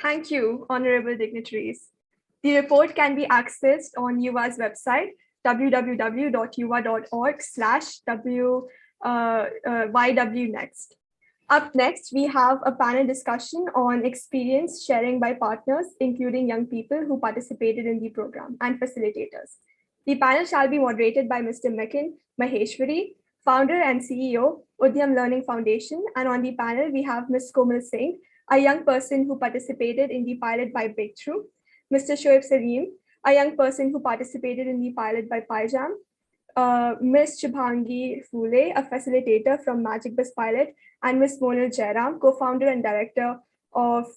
D: Thank you, honorable dignitaries. The report can be accessed on UVA's website, www.uva.org/YWNext. Up next, we have a panel discussion on experience sharing by partners, including young people who participated in the program and facilitators. The panel shall be moderated by Mr. Mekin Maheshwari, founder and CEO, Udyam Learning Foundation. And on the panel, we have Ms. Komal Singh, a young person who participated in the pilot by Breakthrough, Mr. Shoaib Sareem, a young person who participated in the pilot by Pijam, Ms. Shubhangi Phule, a facilitator from Magic Bus Pilot, and Ms. Monal Jairam, co-founder and director of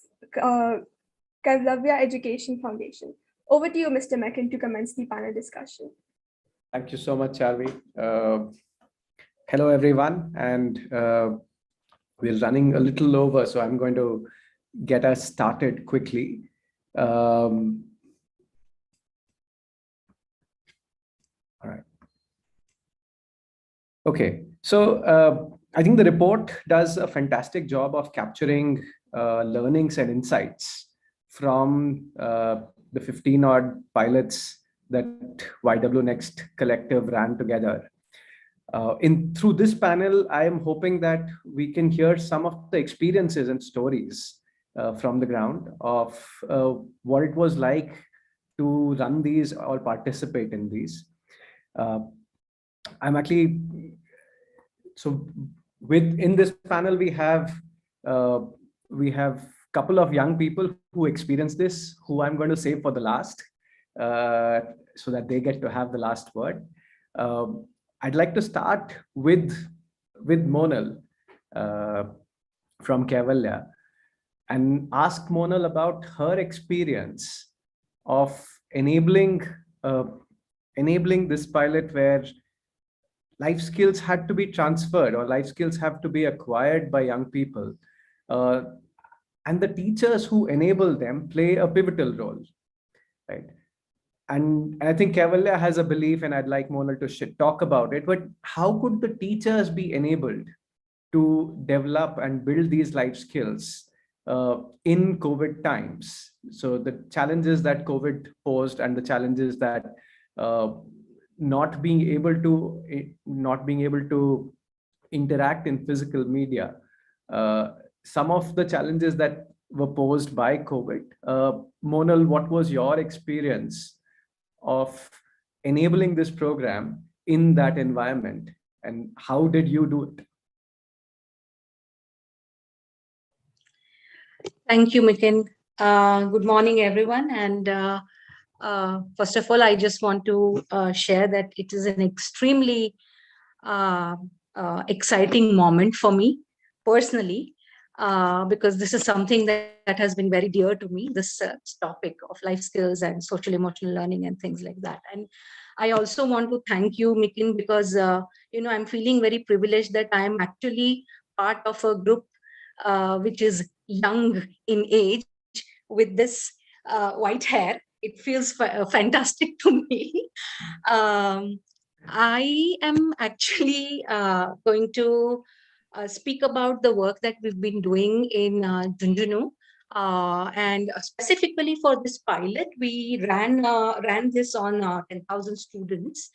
D: Kavlavya Education Foundation. Over to you, Mr. Mekin, to commence the panel discussion.
B: Thank you so much, Charvi. Hello, everyone. And we're running a little over, so I'm going to get us started quickly. All right. Okay, so I think the report does a fantastic job of capturing learnings and insights from the 15-odd pilots that YW Next Collective ran together. Through this panel, I am hoping that we can hear some of the experiences and stories from the ground of what it was like to run these or participate in these. I'm actually, so in this panel, we have couple of young people who experienced this, who I'm going to save for the last, so that they get to have the last word. I'd like to start with Monal from Kaivalya and ask Monal about her experience of enabling this pilot where life skills had to be transferred or life skills have to be acquired by young people. And the teachers who enable them play a pivotal role, right? And I think Kaivalya has a belief, and I'd like Monal to talk about it, but how could the teachers be enabled to develop and build these life skills in COVID times? So the challenges that COVID posed and the challenges that not being able to interact in physical media, some of the challenges that were posed by COVID. Monal, what was your experience of enabling this program in that environment, and how did you do it?
J: Thank you, Mekin. Good morning, everyone. And first of all, I just want to share that it is an extremely exciting moment for me personally, because this is something that has been very dear to me, this topic of life skills and social emotional learning and things like that. And I also want to thank you, Mekin, because I'm feeling very privileged that I am actually part of a group which is young in age with this white hair. It feels fantastic to me. I am actually going to speak about the work that we've been doing in Junjunu. And specifically for this pilot, we ran this on 10,000 students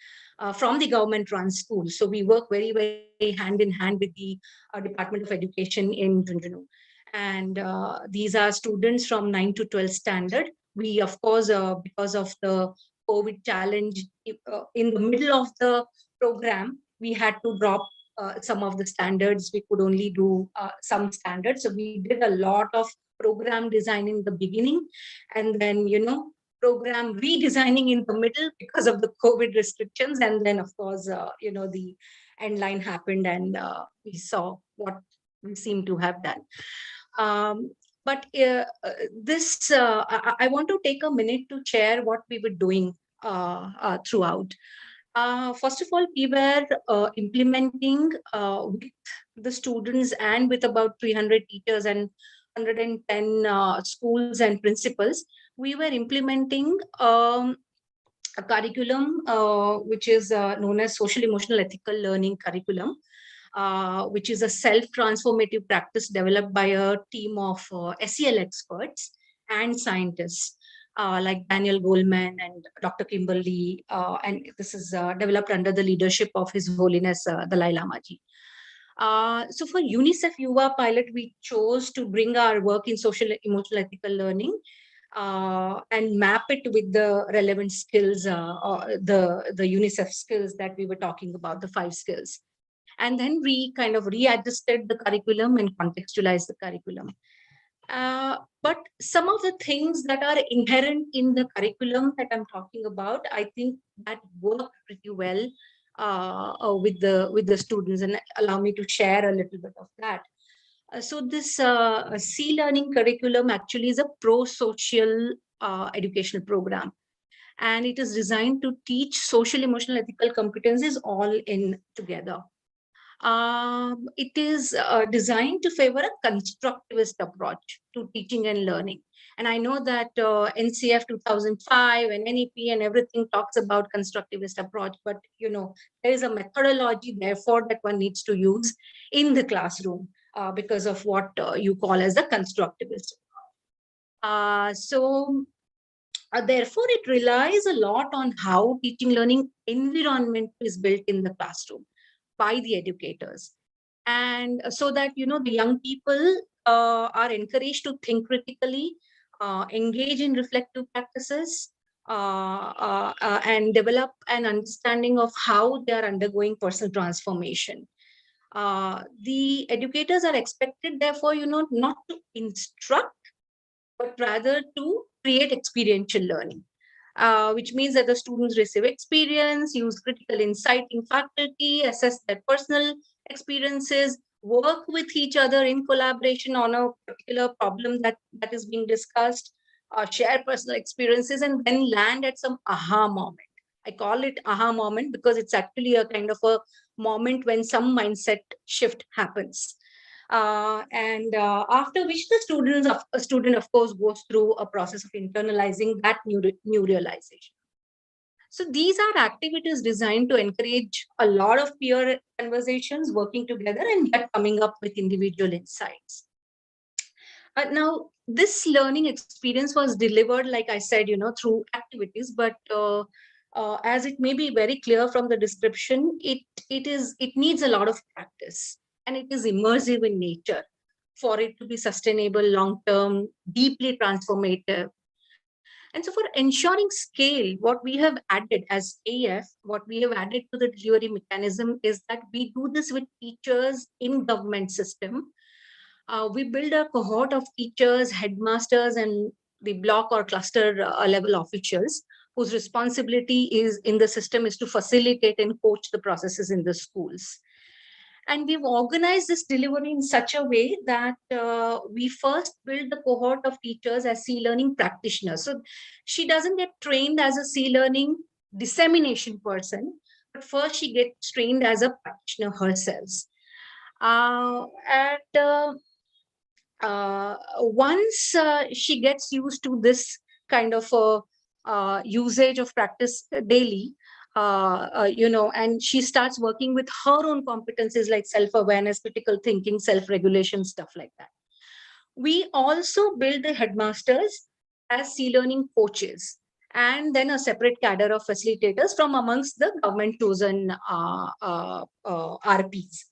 J: from the government-run school. So we work very, very hand in hand with the Department of Education in Junjunu. And these are students from 9 to 12 standard. We, of course, because of the COVID challenge, in the middle of the program, we had to drop some of the standards. We could only do some standards. So we did a lot of program design in the beginning, and then, program redesigning in the middle because of the COVID restrictions. And then, of course, the end line happened, and we saw what we seem to have done. But this, I want to take a minute to share what we were doing throughout. First of all, we were implementing with the students and with about 300 teachers and 110 schools and principals. We were implementing a curriculum which is known as social emotional ethical learning curriculum, which is a self-transformative practice developed by a team of SEL experts and scientists like Daniel Goleman and Dr. Kimberly, and this is developed under the leadership of His Holiness Dalai Lama Ji. So for UNICEF Yuva pilot, we chose to bring our work in social emotional ethical learning and map it with the relevant skills, the UNICEF skills that we were talking about, the 5 skills. And then we kind of readjusted the curriculum and contextualized the curriculum. But some of the things that are inherent in the curriculum that I'm talking about, I think that work pretty well with the students, and allow me to share a little bit of that. So this C-learning curriculum actually is a pro-social educational program, and it is designed to teach social, emotional, ethical competencies all in together. It is designed to favor a constructivist approach to teaching and learning. And I know that NCF 2005 and NEP and everything talks about constructivist approach, but there is a methodology, therefore, that one needs to use in the classroom because of what you call as the constructivist. Therefore, it relies a lot on how teaching learning environment is built in the classroom by the educators, and so that the young people are encouraged to think critically, engage in reflective practices, and develop an understanding of how they are undergoing personal transformation. The educators are expected, therefore, not to instruct, but rather to create experiential learning. Which means that the students receive experience, use critical insight in faculty, assess their personal experiences, work with each other in collaboration on a particular problem that is being discussed, share personal experiences, and then land at some aha moment. I call it aha moment because it's actually a kind of a moment when some mindset shift happens. After which the student, of course, goes through a process of internalizing that new realization. So these are activities designed to encourage a lot of peer conversations, working together, and yet coming up with individual insights. Now, this learning experience was delivered, like I said, through activities, but as it may be very clear from the description, it needs a lot of practice. And it is immersive in nature for it to be sustainable, long-term, deeply transformative. And so for ensuring scale, what we have added as AF, what we have added to the delivery mechanism is that we do this with teachers in government system. We build a cohort of teachers, headmasters, and the block or cluster level officials whose responsibility is in the system is to facilitate and coach the processes in the schools. And we've organized this delivery in such a way that we first build the cohort of teachers as C-learning practitioners. So she doesn't get trained as a C-learning dissemination person, but first she gets trained as a practitioner herself. Once she gets used to this kind of usage of practice daily, and she starts working with her own competencies like self-awareness, critical thinking, self-regulation, stuff like that. We also build the headmasters as C-learning coaches, and then a separate cadre of facilitators from amongst the government-chosen RPs.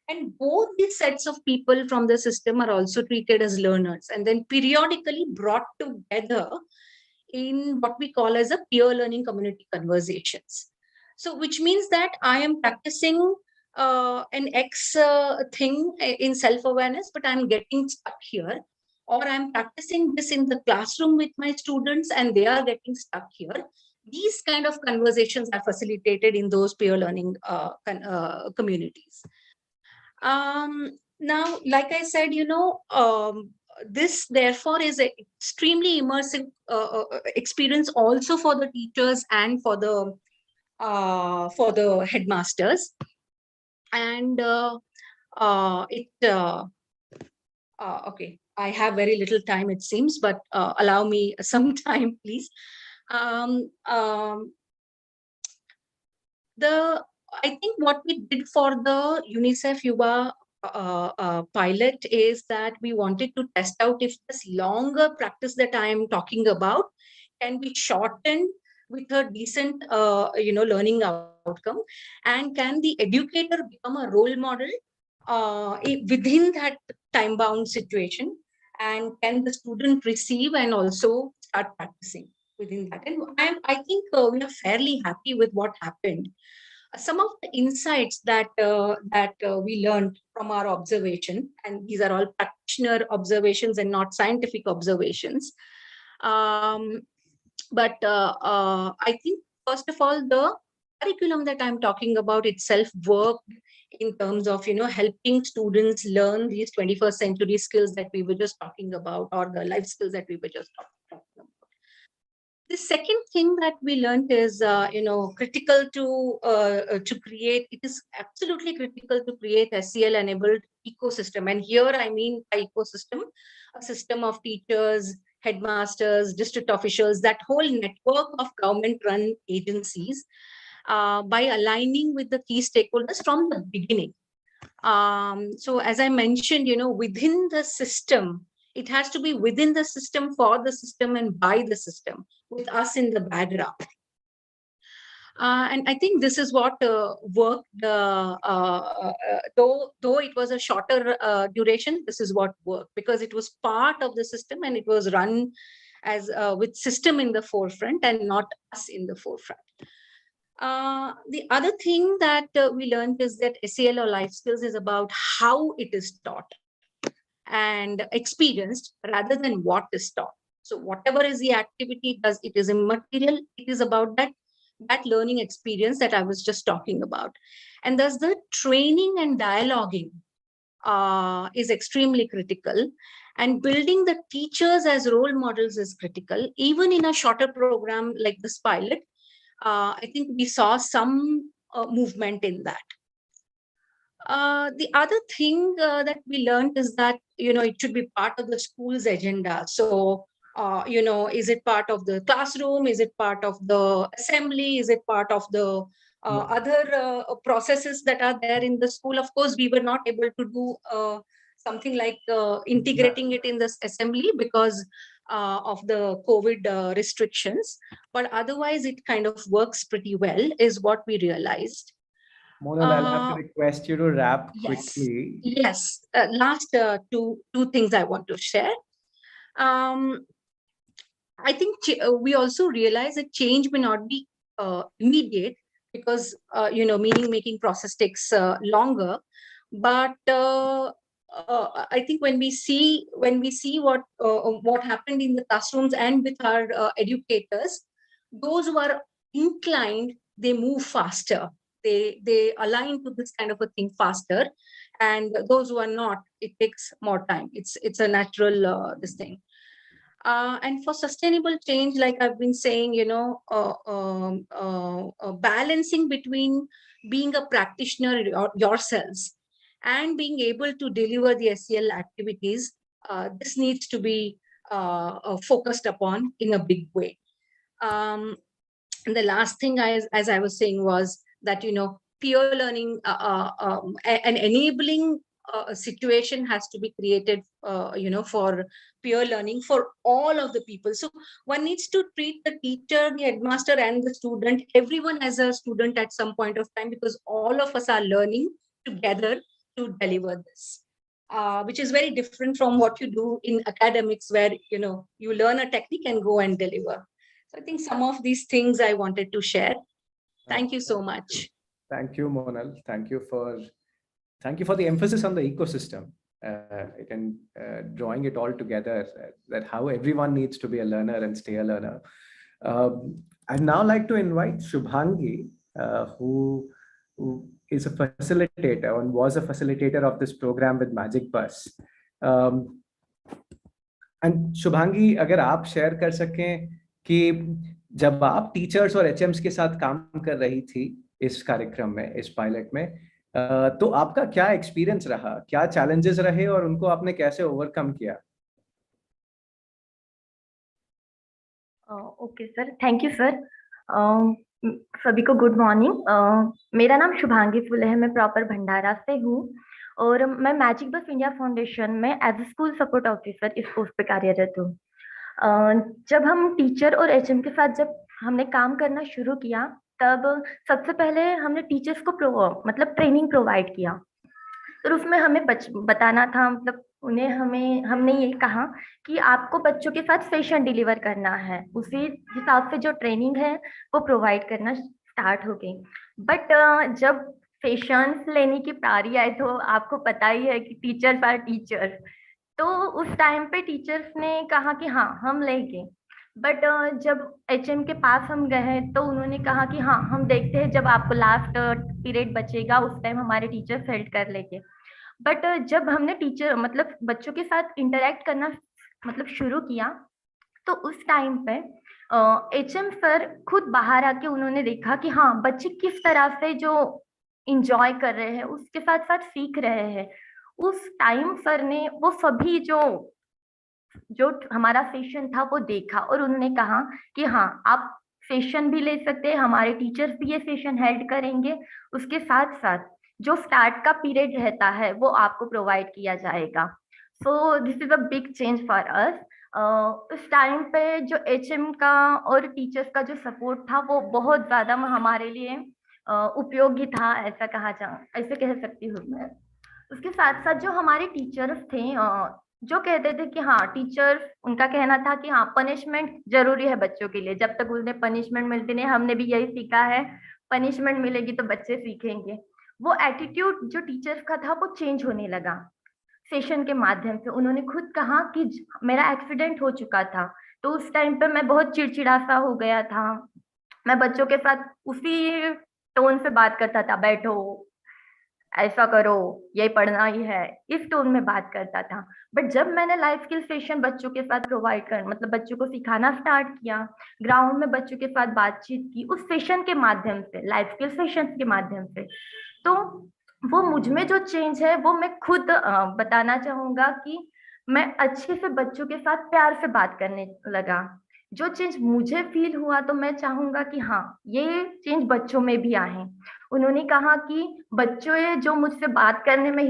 J: And both these sets of people from the system are also treated as learners and then periodically brought together in what we call as a peer learning community conversations. So which means that I am practicing an X thing in self-awareness, but I'm getting stuck here. Or I'm practicing this in the classroom with my students and they are getting stuck here. These kind of conversations are facilitated in those peer learning communities. Now, like I said, this therefore is an extremely immersive experience also for the teachers and for the headmasters. And okay, I have very little time, it seems, but allow me some time, please. I think what we did for the UNICEF Yuva pilot is that we wanted to test out if this longer practice that I am talking about can be shortened with a decent, learning outcome, and can the educator become a role model within that time-bound situation, and can the student receive and also start practicing within that. And I think we are fairly happy with what happened. Some of the insights that we learned from our observation, and these are all practitioner observations and not scientific observations. But I think, first of all, the curriculum that I'm talking about itself worked in terms of, helping students learn these 21st century skills that we were just talking about, or the life skills that we were just talking about. The second thing that we learned is, critical to create. It is absolutely critical to create SEL-enabled ecosystem, and here I mean by ecosystem, a system of teachers, headmasters, district officials, that whole network of government-run agencies, by aligning with the key stakeholders from the beginning. So, as I mentioned, within the system. It has to be within the system, for the system, and by the system, with us in the background. And I think this is what worked, though it was a shorter duration, this is what worked, because it was part of the system and it was run as with system in the forefront and not us in the forefront. The other thing that we learned is that SEL or life skills is about how it is taught and experienced rather than what is taught. So whatever is the activity does, it is immaterial. It is about that learning experience that I was just talking about. And thus the training and dialoguing is extremely critical. And building the teachers as role models is critical. Even in a shorter program like this pilot, I think we saw some movement in that. The other thing that we learned is that, it should be part of the school's agenda. So, is it part of the classroom? Is it part of the assembly? Is it part of the other processes that are there in the school? Of course, we were not able to do something like integrating it in this assembly because of the COVID restrictions. But otherwise, it kind of works pretty well, is what we realized.
B: Monal, I'll have to request you to wrap
J: Yes.
B: quickly.
J: Yes. Last two things I want to share. I think we also realize that change may not be immediate because meaning making process takes longer. But I think when we see what happened in the classrooms and with our educators, those who are inclined, they move faster. They align to this kind of a thing faster, and those who are not, it takes more time. It's a natural this thing. And for sustainable change, like I've been saying, balancing between being a practitioner yourselves and being able to deliver the SEL activities, this needs to be focused upon in a big way. And the last thing, as I was saying, was that, peer learning, an enabling situation has to be created, for peer learning for all of the people. So one needs to treat the teacher, the headmaster, and the student, everyone as a student at some point of time, because all of us are learning together to deliver this, which is very different from what you do in academics, where, you learn a technique and go and deliver. So I think some of these things I wanted to share. Thank you so much.
B: Thank you, Monal. Thank you for the emphasis on the ecosystem and drawing it all together, that how everyone needs to be a learner and stay a learner. I'd now like to invite Shubhangi, who is a facilitator and was a facilitator of this program with Magic Bus. And Shubhangi, अगर आप share कर सकें कि जब आप teachers और एचएम्स के साथ काम कर रही थी इस कार्यक्रम में, इस पायलट में, तो आपका क्या एक्सपीरियंस रहा, क्या चैलेंजेस रहे और उनको आपने कैसे ओवरकम किया?
K: Okay sir, thank you sir. सभी को गुड मॉर्निंग। मेरा नाम शुभांगी फुले है, मैं प्रॉपर भंडारा से हूँ और मैं मैजिक बस इंडिया फाउंडेशन में as a school support officer इस पोस्ट पे कार्यरत हूँ। जब हम टीचर और एचएम के साथ जब हमने काम करना शुरू किया, तब सबसे पहले हमने टीचर्स को मतलब ट्रेनिंग प्रोवाइड किया। तो उसमें हमें बताना था, मतलब उन्हें हमने ये कहा कि आपको बच्चों के साथ सेशन डिलीवर करना है, उसी हिसाब से जो ट्रेनिंग है वो प्रोवाइड करना स्टार्ट हो गई। बट जब सेशंस लेने की पारी आई तो आपको पता ही है कि टीचर्स आर टीचर्स, तो उस टाइम पे टीचर्स ने कहा कि हाँ हम लेंगे। बट जब एचएम के पास हम गए तो उन्होंने कहा कि हाँ हम देखते हैं, जब आपको लास्ट पीरियड बचेगा उस टाइम हमारे टीचर्स हेल्प कर लेंगे। बट जब हमने टीचर मतलब बच्चों के साथ इंटरेक्ट करना मतलब शुरू किया, तो उस टाइम पे एचएम सर खुद बाहर आके उन्होंने देखा कि हाँ बच्चे किस तरह से जो इंजॉय कर रहे हैं उसके साथ साथ सीख रहे हैं। उस टाइम सर ने वो सभी जो हमारा सेशन था वो देखा और उन्होंने कहा कि हाँ आप सेशन भी ले सकते हैं, हमारे टीचर्स भी ये सेशन हेल्ड करेंगे, उसके साथ साथ जो स्टार्ट का पीरियड रहता है वो आपको प्रोवाइड किया जाएगा। So this is a big change for us. उस टाइम पे जो एचएम का और टीचर्स का जो सपोर्ट था वो बहुत ज्यादा हमारे लिए उपयोगी था, ऐसे कह सकती हूँ मैं। उसके साथ साथ जो हमारे टीचर्स थे जो कहते थे कि हाँ टीचर्स, उनका कहना था कि हाँ पनिशमेंट जरूरी है बच्चों के लिए, जब तक उन्हें पनिशमेंट मिलती नहीं, हमने भी यही सीखा है पनिशमेंट मिलेगी तो बच्चे सीखेंगे। वो एटीट्यूड जो टीचर्स का था वो चेंज होने लगा सेशन के माध्यम से। उन्होंने खुद कहा कि मेरा एक्सीडेंट हो चुका था तो उस टाइम पे मैं बहुत चिड़चिड़ा सा हो गया था, मैं बच्चों के साथ उसी टोन से बात करता था, बैठो ऐसा करो ये पढ़ना ही है, इस टोन में बात करता था। बट जब मैंने लाइफ स्किल सेशन बच्चों के साथ प्रोवाइड कर मतलब बच्चों को सिखाना स्टार्ट किया, ग्राउंड में बच्चों के साथ बातचीत की उस सेशन के माध्यम से, लाइफ स्किल सेशन के माध्यम से, तो वो मुझ में जो चेंज है वो मैं खुद बताना चाहूंगा कि मैं अच्छे से बच्चों के साथ प्यार से बात करने लगा। जो चेंज मुझे फील हुआ तो मैं चाहूंगा कि हाँ ये चेंज बच्चों में भी आए। उन्होंने कहा कि बच्चों ये जो मुझसे बात करने में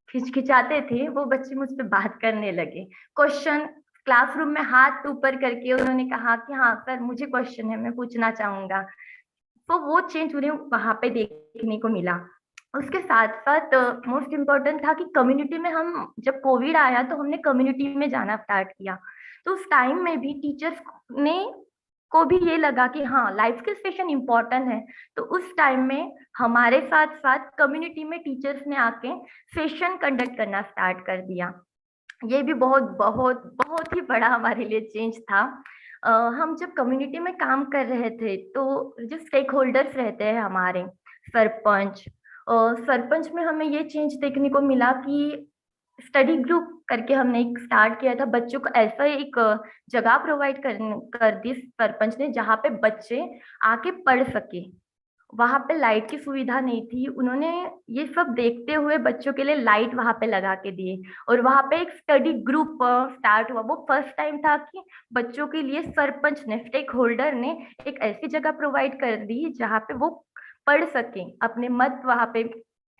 K: हिचकिचाते थे वो बच्चे मुझसे बात करने लगे। क्वेश्चन क्लासरूम में हाथ ऊपर करके उन्होंने कहा कि हाँ सर मुझे क्वेश्चन है, मैं पूछना चाहूंगा। तो वो चेंज उन्हें वहां पे देखने को मिला। उसके साथ साथ मोस्ट इम्पोर्टेंट था कि कम्युनिटी में, हम जब कोविड आया तो हमने कम्युनिटी में जाना स्टार्ट किया, तो उस टाइम में भी टीचर्स ने को भी ये लगा कि हाँ लाइफ स्किल सेशन इम्पोर्टेंट है, तो उस टाइम में हमारे साथ साथ कम्युनिटी में टीचर्स ने आके सेशन कंडक्ट करना स्टार्ट कर दिया। ये भी बहुत बहुत बहुत ही बड़ा हमारे लिए चेंज था। हम जब कम्युनिटी में काम कर रहे थे तो जो स्टेक होल्डर्स रहते हैं हमारे सरपंच, सरपंच में हमें ये चेंज देखने को मिला कि स्टडी ग्रुप करके हमने एक स्टार्ट किया था। बच्चों को ऐसा एक जगह प्रोवाइड कर दी सरपंच ने जहाँ पे बच्चे आके पढ़ सके। वहां पे लाइट की सुविधा नहीं थी, उन्होंने ये सब देखते हुए बच्चों के लिए लाइट वहां पे लगा के दिए और वहां पे एक स्टडी ग्रुप स्टार्ट हुआ। वो फर्स्ट टाइम था कि बच्चों के लिए सरपंच ने, स्टेक होल्डर ने एक ऐसी जगह प्रोवाइड कर दी जहाँ पे वो पढ़ सके, अपने मत वहां पे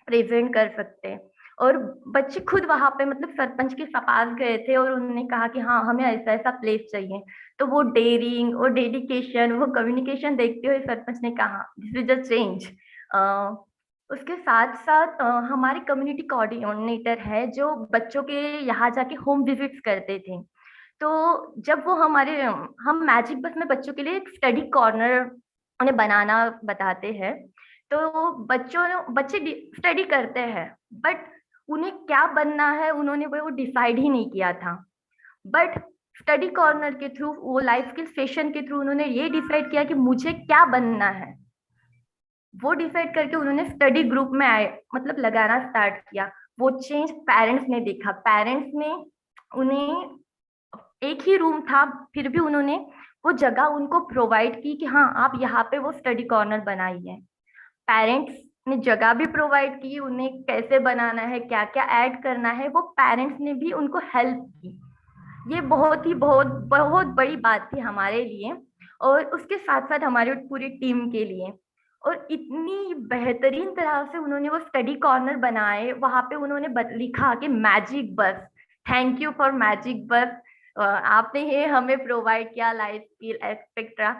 K: प्रेजेंट कर सकते हैं। और बच्चे खुद वहां पे मतलब सरपंच के पास गए थे और उन्होंने कहा कि हाँ हमें ऐसा ऐसा प्लेस चाहिए। तो वो डेयरिंग और डेडिकेशन, वो कम्युनिकेशन देखते हुए सरपंच ने कहा दिस इज अ चेंज। उसके साथ साथ हमारे कम्युनिटी कोऑर्डिनेटर है जो बच्चों के यहाँ जाके होम विजिट्स करते थे। तो जब वो हम मैजिक बस में बच्चों के लिए एक स्टडी कॉर्नर उन्हें बनाना बताते हैं, तो बच्चे स्टडी करते हैं बट उन्हें क्या बनना है उन्होंने वो डिसाइड ही नहीं किया था। बट स्टडी कॉर्नर के थ्रू, वो लाइफ स्किल सेशन के थ्रू उन्होंने ये डिसाइड किया कि मुझे क्या बनना है। वो डिसाइड करके उन्होंने स्टडी ग्रुप में आए मतलब लगाना स्टार्ट किया। वो चेंज पेरेंट्स ने देखा, पेरेंट्स ने उन्हें, एक ही रूम था फिर भी उन्होंने वो जगह उनको प्रोवाइड की कि हाँ आप यहाँ पे वो स्टडी कॉर्नर बनाइए। पेरेंट्स ने जगह भी प्रोवाइड की, उन्हें कैसे बनाना है, क्या क्या ऐड करना है, वो पेरेंट्स ने भी उनको हेल्प की। ये बहुत बहुत बड़ी बात थी हमारे लिए और उसके साथ साथ हमारी पूरी टीम के लिए। और इतनी बेहतरीन तरह से उन्होंने वो स्टडी कॉर्नर बनाए, वहां पे उन्होंने लिखा कि मैजिक बस, थैंक यू फॉर मैजिक बस, आपने ये हमें प्रोवाइड किया लाइफ स्किल एक्सेट्रा।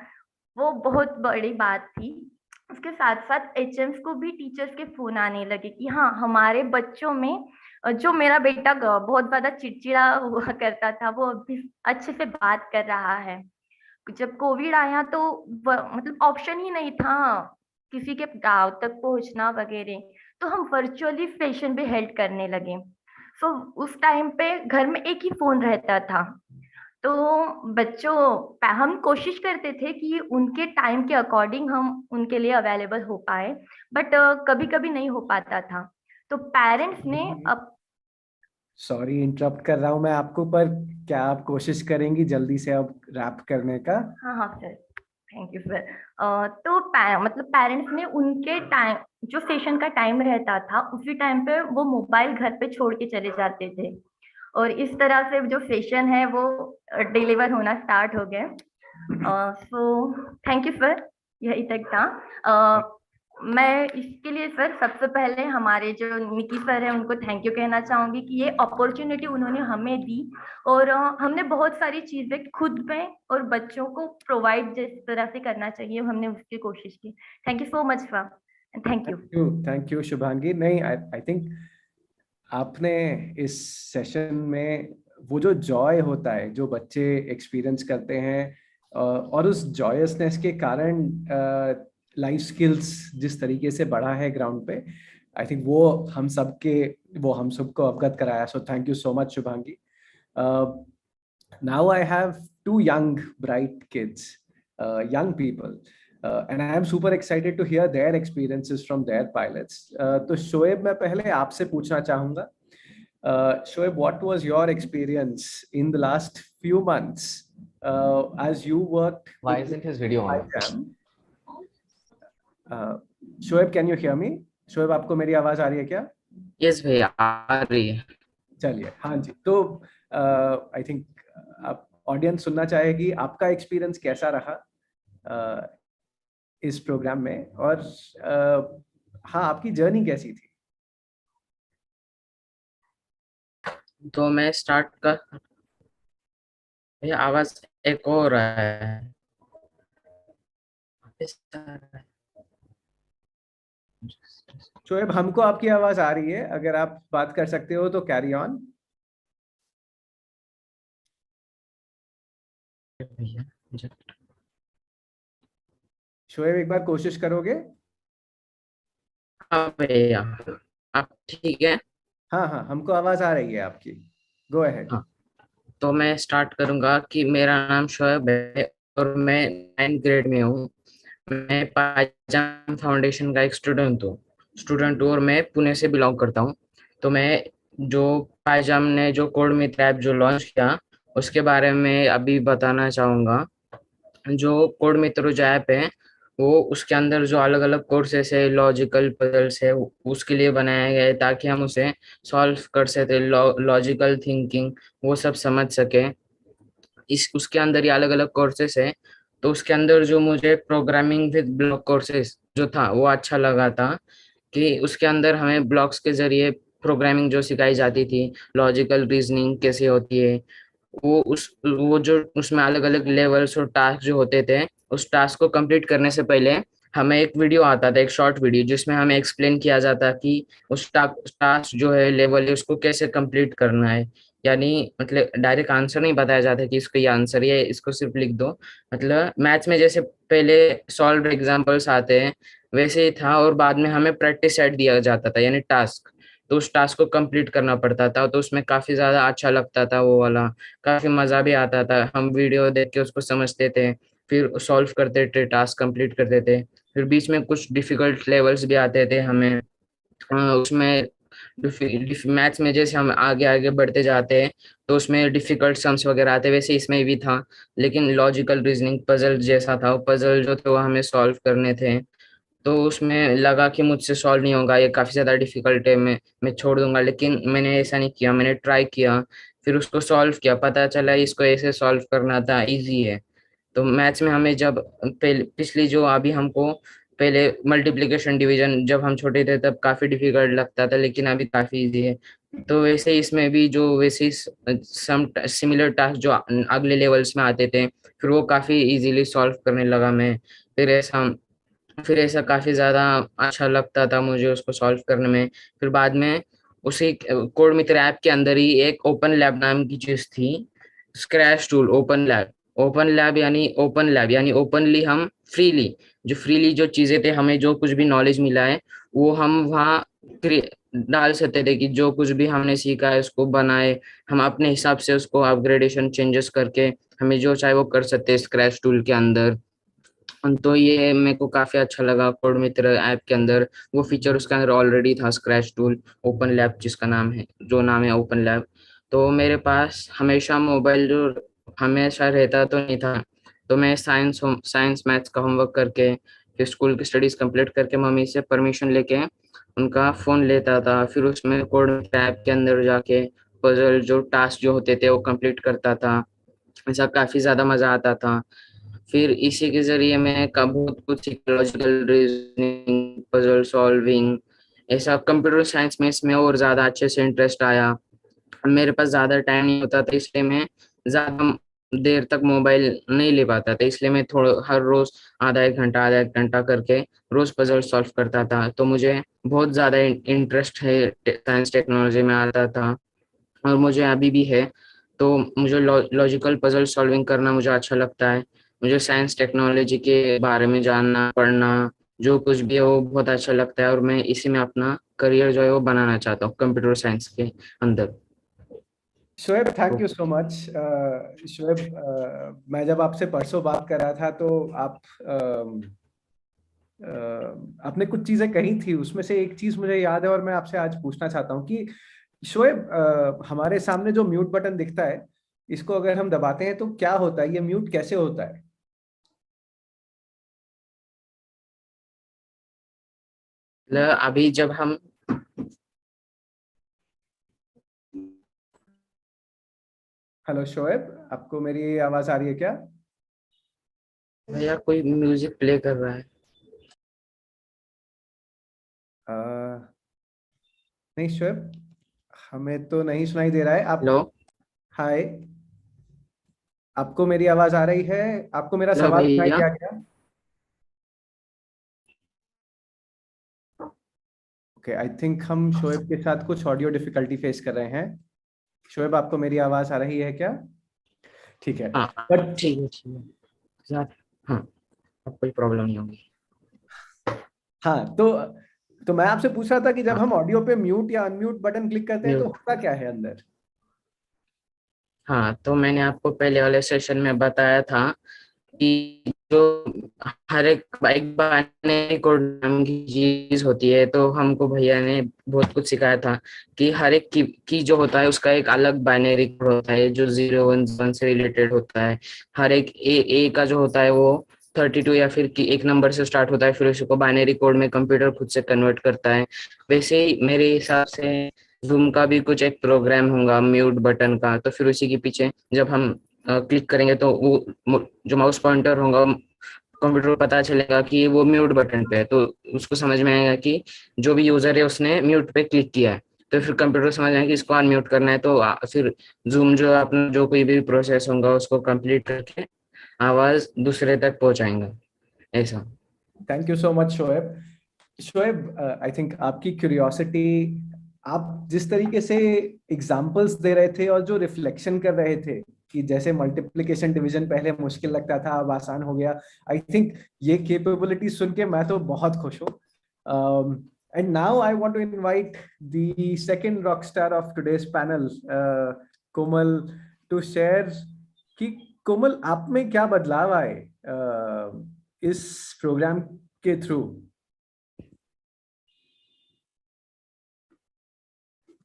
K: वो बहुत बड़ी बात थी। उसके साथ साथ एचएम्स को भी टीचर्स के फोन आने लगे कि हाँ हमारे बच्चों में जो मेरा बेटा बहुत ज्यादा चिड़चिड़ा हुआ करता था, वो अभी अच्छे से बात कर रहा है। जब कोविड आया तो मतलब ऑप्शन ही नहीं था किसी के गांव तक पहुंचना वगैरह, तो हम वर्चुअली सेशन भी हेल्ड करने लगे। सो उस टाइम पे घर में एक ही फोन रहता था, तो बच्चों हम कोशिश करते थे कि उनके टाइम के अकॉर्डिंग हम उनके लिए अवेलेबल हो पाए, बट कभी कभी नहीं हो पाता था। तो पेरेंट्स ने अब
L: सॉरी इंटरप्ट कर रहा हूँ मैं आपको, पर क्या आप कोशिश करेंगी जल्दी से अब रैप करने का?
K: हाँ हाँ सर, थैंक यू सर। तो मतलब पेरेंट्स ने उनके टाइम, जो सेशन का टाइम रहता था उसी टाइम पे वो मोबाइल घर पे छोड़ के चले जाते थे, और इस तरह से जो सेशन है वो डिलीवर होना स्टार्ट हो गए। सो थैंक यू सर, यही तक था। मैं इसके लिए सर सबसे पहले हमारे जो निकी सर है उनको थैंक यू कहना चाहूंगी कि ये अपॉर्चुनिटी उन्होंने हमें दी, और हमने बहुत सारी चीजें खुद में और बच्चों को प्रोवाइड जिस तरह से करना चाहिए हमने उसकी कोशिश की। Thank you so much sir, thank you.
L: Thank you Shubhangi. नहीं, आई थिंक आपने इस सेशन में वो जो जॉय होता है जो बच्चे एक्सपीरियंस करते हैं, और उस जॉयसनेस के कारण लाइफ स्किल्स जिस तरीके से बढ़ा है ग्राउंड पे, आई थिंक वो हम सबको अवगत कराया। So thank you so much Shubhangi. Now I have two young bright kids, young people, and I am super excited to hear their experiences from their pilots. तो शोएब, मैं पहले आपसे पूछना चाहूंगा, Shoaib, what was your experience in the last few months as you worked?
M: Why isn't his video on?
L: Shoaib, can you hear me? Shoaib, आपको मेरी आवाज आ रही है क्या?
M: Yes भैया, आ रही है।
L: चलिए, हाँ जी। तो आई थिंक आप ऑडियंस सुनना चाहेगी आपका एक्सपीरियंस कैसा रहा इस प्रोग्राम में, और हाँ, आपकी जर्नी कैसी थी?
M: तो मैं स्टार्ट कर भैया, आवाज एक हो रहा है।
L: शोएब, हमको आपकी आवाज आ रही है, अगर आप बात कर सकते हो तो कैरी ऑन। शोएब, एक बार कोशिश करोगे?
M: हाँ भैया, आप ठीक है?
L: हाँ हाँ, हमको आवाज आ रही है आपकी, गो अहेड।
M: हाँ, तो मैं स्टार्ट करूंगा कि मेरा नाम शोएब है और मैं 9th ग्रेड में हूँ। मैं पाजाम फाउंडेशन का एक स्टूडेंट हूँ और मैं पुणे से बिलोंग करता हूँ। तो मैं जो पाजाम ने जो कोड मित्र ऐप जो लॉन्च किया उसके बारे में अभी बताना चाहूंगा। जो कोड मित्र जो ऐप है वो उसके अंदर जो अलग अलग कोर्सेस है, लॉजिकल पजल्स है, उसके लिए बनाया गया है ताकि हम उसे सॉल्व कर सके, लॉजिकल थिंकिंग वो सब समझ सके। इस उसके अंदर ये अलग अलग कोर्सेस है। तो उसके अंदर जो मुझे प्रोग्रामिंग विद ब्लॉक कोर्सेस जो था वो अच्छा लगा था, कि उसके अंदर हमें ब्लॉक्स के जरिए प्रोग्रामिंग जो सिखाई जाती थी, लॉजिकल रीजनिंग कैसे होती है, वो जो उसमें अलग अलग लेवल्स और टास्क जो होते थे, उस टास्क को कंप्लीट करने से पहले हमें एक वीडियो आता था, एक शॉर्ट वीडियो, जिसमें हमें एक्सप्लेन किया जाता कि उस टास्क जो है लेवल है उसको कैसे कंप्लीट करना है। यानी मतलब डायरेक्ट आंसर नहीं बताया जाता कि इसको ये आंसर है, इसको सिर्फ लिख दो। मतलब मैथ्स में जैसे पहले सॉल्व एग्जांपल्स आते हैं वैसे ही था, और बाद में हमें प्रैक्टिस सेट दिया जाता था यानी टास्क। तो उस टास्क को कंप्लीट करना पड़ता था, तो उसमें काफी ज्यादा अच्छा लगता था वो वाला, काफी मजा भी आता था। हम वीडियो देख के उसको समझते थे, फिर सॉल्व करते थे, टास्क कंप्लीट करते थे। फिर बीच में कुछ डिफिकल्ट लेवल्स भी आते थे हमें। उसमें मैथ्स में जैसे हम आगे आगे बढ़ते जाते हैं तो उसमें डिफिकल्ट सम्स वगैरह आते, वैसे इसमें भी था, लेकिन लॉजिकल रीजनिंग पजल जैसा था। वो पजल जो थे वो हमें सॉल्व करने थे। तो उसमें लगा कि मुझसे सॉल्व नहीं होगा, ये काफी ज्यादा डिफिकल्ट है, मैं छोड़ दूंगा, लेकिन मैंने ऐसा नहीं किया, मैंने ट्राई किया, फिर उसको सॉल्व किया, पता चला इसको ऐसे सॉल्व करना था, इजी है। तो मैथ्स में हमें जब पहले पिछली जो अभी हमको पहले मल्टीप्लिकेशन डिवीजन जब हम छोटे थे तब काफी डिफिकल्ट लगता था, लेकिन अभी काफी इजी है। तो वैसे ही इसमें भी जो वैसे सम सिमिलर टास्क जो अगले लेवल्स में आते थे फिर वो काफी इजीली सॉल्व करने लगा मैं। फिर ऐसा काफी ज्यादा अच्छा लगता था मुझे उसको सॉल्व करने में। फिर बाद में उसी कोड मित्र ऐप के अंदर ही एक ओपन लैब नाम की चीज थी, स्क्रैच टूल ओपन लैब यानी ओपनली हम फ्रीली जो चीजें थे, हमें जो कुछ भी नॉलेज मिला है वो हम वहाँ डाल सकते थे कि जो कुछ भी हमने सीखा है उसको बनाए, हम अपने हिसाब से उसको अपग्रेडेशन चेंजेस करके हमें जो चाहे वो कर सकते हैं स्क्रैच टूल के अंदर। तो ये मेरे को काफी अच्छा लगा कोड मित्र ऐप के अंदर, वो फीचर उसके अंदर ऑलरेडी था, स्क्रैच टूल ओपन लैब जिसका नाम है, जो नाम है ओपन लैब। तो मेरे पास हमेशा मोबाइल जो हमेशा रहता तो नहीं था, तो मैं साइंस मैथ्स का होमवर्क करके फिर स्कूल की स्टडीज कंप्लीट करके मम्मी से परमिशन लेके उनका फोन लेता था, फिर उसमें कोड ऐप के अंदर जाके पजल जो टास्क जो होते थे वो कंप्लीट करता था। ऐसा काफी ज्यादा मजा आता था। फिर इसी के जरिए मैं का बहुत कुछ लॉजिकल रीजनिंग, पजल सॉल्विंग, ऐसा कंप्यूटर साइंस में इसमें और ज्यादा अच्छे से इंटरेस्ट आया। मेरे पास ज्यादा टाइम नहीं होता था, इसलिए मैं ज्यादा देर तक मोबाइल नहीं ले पाता था, इसलिए मैं थोड़ा हर रोज आधा एक घंटा करके रोज पजल सॉल्व करता था। तो मुझे बहुत ज्यादा इंटरेस्ट है साइंस टेक्नोलॉजी में आता था, और मुझे अभी भी है। तो मुझे लॉजिकल पजल सॉल्विंग करना मुझे अच्छा लगता है। मुझे साइंस टेक्नोलॉजी के बारे में जानना पढ़ना जो कुछ भी है वो बहुत अच्छा लगता है, और मैं इसी में अपना करियर जो है वो बनाना चाहता हूँ कंप्यूटर साइंस के अंदर।
L: Shoaib, thank you so much. Shoaib, मैं जब आपसे परसों बात कर रहा था तो आप आपने कुछ चीजें कही थी, उसमें से एक चीज मुझे याद है और मैं आपसे आज पूछना चाहता हूँ कि शोएब, हमारे सामने जो म्यूट बटन दिखता है, इसको अगर हम दबाते हैं तो क्या होता है, ये म्यूट कैसे होता है?
M: अभी जब हम
L: हेलो शोएब, आपको मेरी आवाज आ रही है क्या?
M: भैया कोई म्यूजिक प्ले कर रहा है।
L: नहीं शोएब, हमें तो नहीं सुनाई दे रहा है। आप
M: हेलो
L: हाय, आपको मेरी आवाज आ रही है? आपको मेरा
M: हेलो
L: सवाल सुनाई
M: भैया।
L: दिया क्या? ओके, आई थिंक हम शोएब के साथ कुछ ऑडियो डिफिकल्टी फेस कर रहे हैं। शोएब, आपको मेरी आवाज आ रही है क्या? ठीक है,
M: हाँ
L: बट
M: ठीक है यार, हाँ अब कोई प्रॉब्लम नहीं होगी।
L: हाँ, तो मैं आपसे पूछ रहा था कि जब
M: हाँ
L: हम ऑडियो पे म्यूट या अनम्यूट बटन क्लिक करते हैं तो
M: म्यूट,
L: होता क्या है अंदर?
M: हाँ तो मैंने आपको पहले वाले सेशन में बताया था कि जो हर एक बाइनरी कोड नाम की चीज होती है, तो हमको भैया ने बहुत कुछ सिखाया था कि हर एक की जो होता है उसका एक अलग बाइनरी कोड होता है जो 0 1 1 से रिलेटेड होता है। हर एक ए का जो होता है वो 32 या फिर की एक नंबर से स्टार्ट होता है, फिर उसको बाइनरी कोड में कंप्यूटर खुद से कन्वर्ट करता है। वैसे ही मेरे हिसाब से जूम का भी कुछ एक प्रोग्राम होगा म्यूट बटन का, तो फिर उसी के पीछे जब हम क्लिक करेंगे तो वो जो माउस पॉइंटर होगा कंप्यूटर को पता चलेगा कि वो म्यूट बटन पे है, तो उसको समझ में आएगा कि जो भी यूजर है उसने म्यूट पे क्लिक किया है। तो फिर कंप्यूटर समझ आएगा कि इसको अनम्यूट करना है, तो फिर जूम जो अपना जो कोई भी प्रोसेस होगा उसको कंप्लीट करके आवाज दूसरे तक पहुंचाएंगा, ऐसा।
L: Thank you so much Shoaib. Shoaib, I think आपकी क्यूरियोसिटी, आप जिस तरीके से एग्जांपल्स दे रहे थे और जो रिफ्लेक्शन कर रहे थे कि जैसे मल्टीप्लिकेशन डिवीजन पहले मुश्किल लगता था अब आसान हो गया, आई थिंक ये कैपेबिलिटी सुन के मैं तो बहुत खुश हूँ। And now I want to invite the second rock star of today's panel, Komal, to share कि कोमल आप में क्या बदलाव आए इस प्रोग्राम के थ्रू।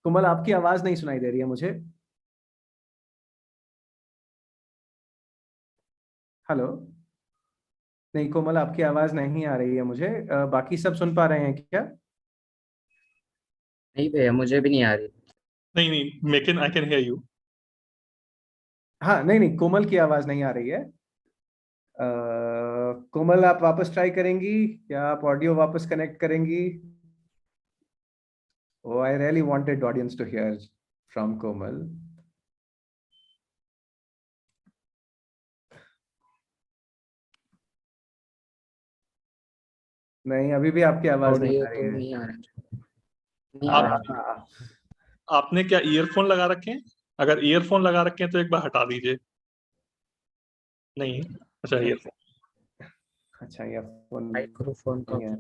L: कोमल, आपकी आवाज नहीं सुनाई दे रही है मुझे। हेलो, नहीं कोमल, आपकी आवाज नहीं आ रही है मुझे। बाकी सब सुन पा रहे हैं क्या?
M: नहीं भैया मुझे भी नहीं आ रही।
A: नहीं नहीं, Meakin I can hear you.
L: हाँ, नहीं नहीं, कोमल की आवाज नहीं आ रही है। कोमल, आप वापस ट्राई करेंगी या आप ऑडियो वापस कनेक्ट करेंगी? Oh, I really wanted audience to hear from Komal. नहीं, अभी भी आपकी आवाज नहीं
M: ऑडियो
L: आ रही
M: तो
L: है।
M: नहीं आ रहा, नहीं आ
A: आप
M: रहा।
L: हाँ,
A: आपने क्या ईयरफोन लगा रखे हैं? अगर ईयरफोन लगा रखे हैं तो एक बार हटा दीजिए। नहीं, अच्छा ईयरफोन।
L: अच्छा, ये फोन
M: माइक्रोफोन का
L: है।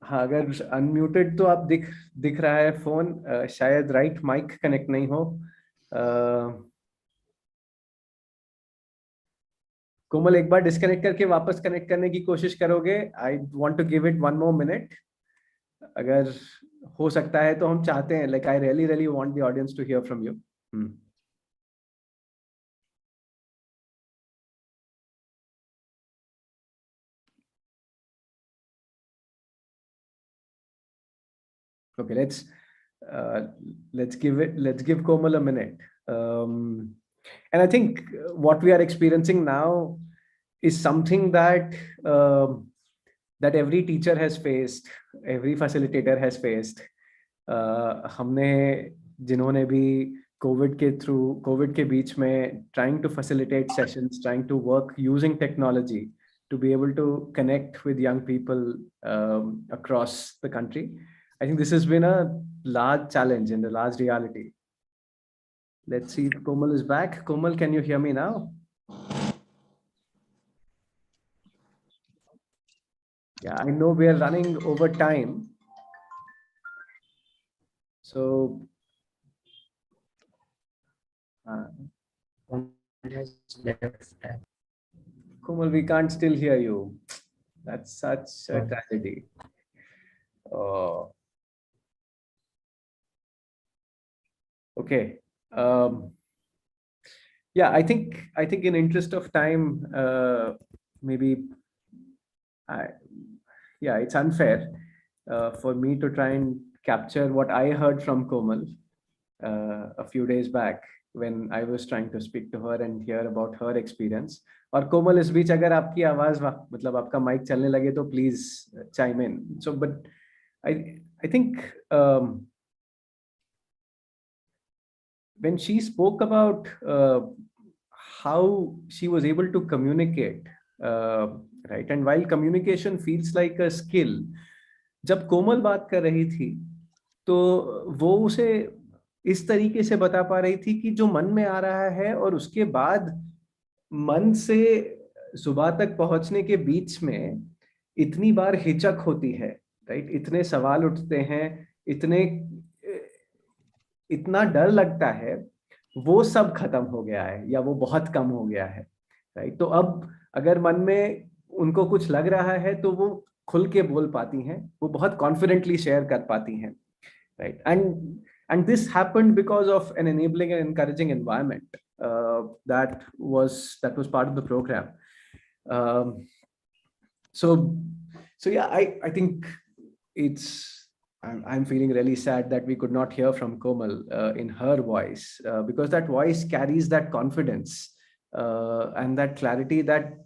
L: हाँ, अगर अनम्यूटेड तो आप दिख रहा है फोन, शायद राइट माइक कनेक्ट नहीं हो। कोमल, एक बार डिस्कनेक्ट करके वापस कनेक्ट करने की कोशिश करोगे? I want to give it 1 more minute। अगर हो सकता है तो हम चाहते हैं, like I really really want the audience to hear from you. Okay, let's give Komal a minute. And I think what we are experiencing now is something that that every teacher has faced, every facilitator has faced. हमने जिन्होंने भी Covid के बीच में trying to facilitate sessions, trying to work using technology to be able to connect with young people across the country. I think this has been a large challenge and a large reality. Let's see if Komal is back. Komal, can you hear me now? Yeah, I know we are running over time. So, Komal, we can't still hear you. That's such a tragedy. Oh. Okay. Yeah, I think in interest of time, maybe it's unfair for me to try and capture what I heard from Komal a few days back when I was trying to speak to her and hear about her experience. और कोमल, इस बीच अगर आपकी आवाज मतलब आपका mic चलने लगे तो please chime in. So, but I think when she spoke about how she was able to communicate, right, and while communication feels like a skill, जब कोमल बात कर रही थी तो वो उसे इस तरीके से बता पा रही थी कि जो मन में आ रहा है और उसके बाद मन से जुबान तक पहुंचने के बीच में इतनी बार हिचक होती है, राइट, इतने सवाल उठते हैं, इतना डर लगता है, वो सब खत्म हो गया है या वो बहुत कम हो गया है, राइट। तो अब अगर मन में उनको कुछ लग रहा है तो वो खुल के बोल पाती हैं, वो बहुत कॉन्फिडेंटली शेयर कर पाती हैं, right. And this happened because of an enabling and encouraging environment that was part of the program. So yeah, I think I'm feeling really sad that we could not hear from Komal in her voice because that voice carries that confidence and that clarity that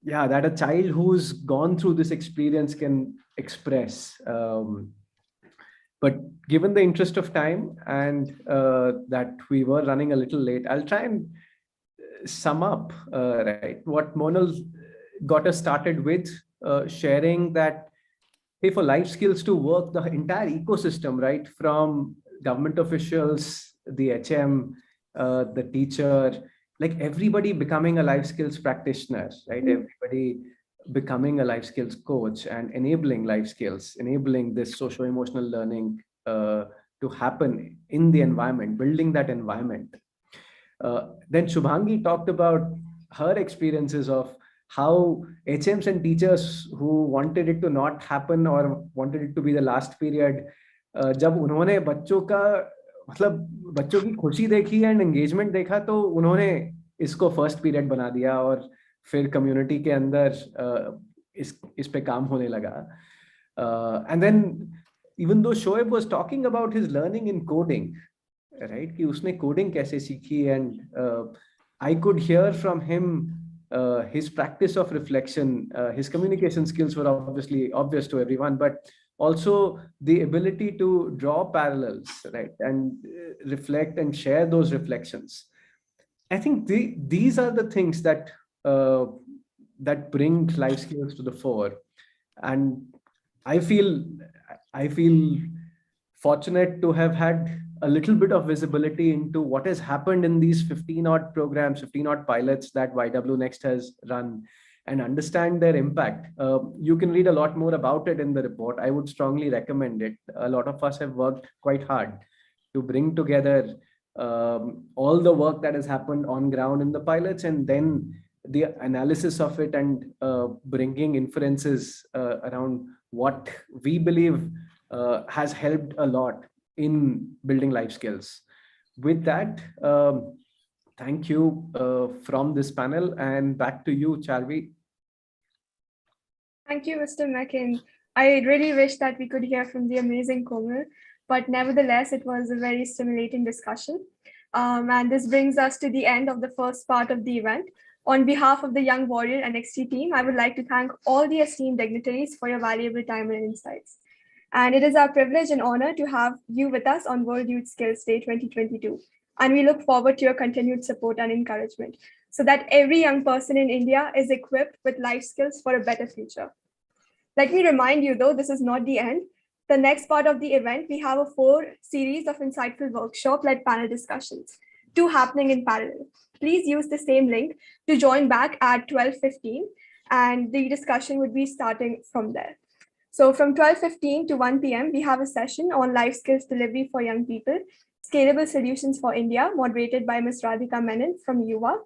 L: that a child who's gone through this experience can express. But given the interest of time and that we were running a little late, I'll try and sum up right what Monal got us started with, sharing that, hey, for life skills to work, the entire ecosystem, right, from government officials, the HM, the teacher, like everybody becoming a life skills practitioner, right? Everybody becoming a life skills coach and enabling life skills, enabling this socio-emotional learning to happen in the environment, building that environment. Then Shubhangi talked about her experiences of how HMs and teachers who wanted it to not happen or wanted it to be the last period, जब उन्होंने बच्चों की खुशी देखी and engagement देखा तो उन्होंने इसको फर्स्ट पीरियड बना दिया और फिर कम्युनिटी के अंदर इस पे काम होने लगा. And then even though Shoaib was talking about his learning in coding, right, कि उसने कोडिंग कैसे सीखी, and I could hear from him his practice of reflection, his communication skills were obviously obvious to everyone, but also the ability to draw parallels, right, and reflect and share those reflections. I think these are the things that that bring life skills to the fore, and I feel fortunate to have had a little bit of visibility into what has happened in these 15 odd programs, 15 odd pilots that YW Next has run, and understand their impact. You can read a lot more about it in the report. I would strongly recommend it. A lot of us have worked quite hard to bring together all the work that has happened on ground in the pilots, and then the analysis of it, and bringing inferences around what we believe has helped a lot in building life skills. With that, thank you from this panel, and back to you, Charvi.
D: Thank you, Mr. Meckin. I really wish that we could hear from the amazing Komal, but nevertheless, it was a very stimulating discussion. And this brings us to the end of the first part of the event. On behalf of the Young Warrior NXT team, I would like to thank all the esteemed dignitaries for your valuable time and insights. And it is our privilege and honor to have you with us on World Youth Skills Day 2022. And we look forward to your continued support and encouragement so that every young person in India is equipped with life skills for a better future. Let me remind you, though, this is not the end. The next part of the event, we have a 4 series of insightful workshop-led panel discussions, 2 happening in parallel. Please use the same link to join back at 12:15, and the discussion would be starting from there. So from 12:15 to 1 p.m., we have a session on life skills delivery for young people, Scalable Solutions for India, moderated by Ms. Radhika Menon from UVA.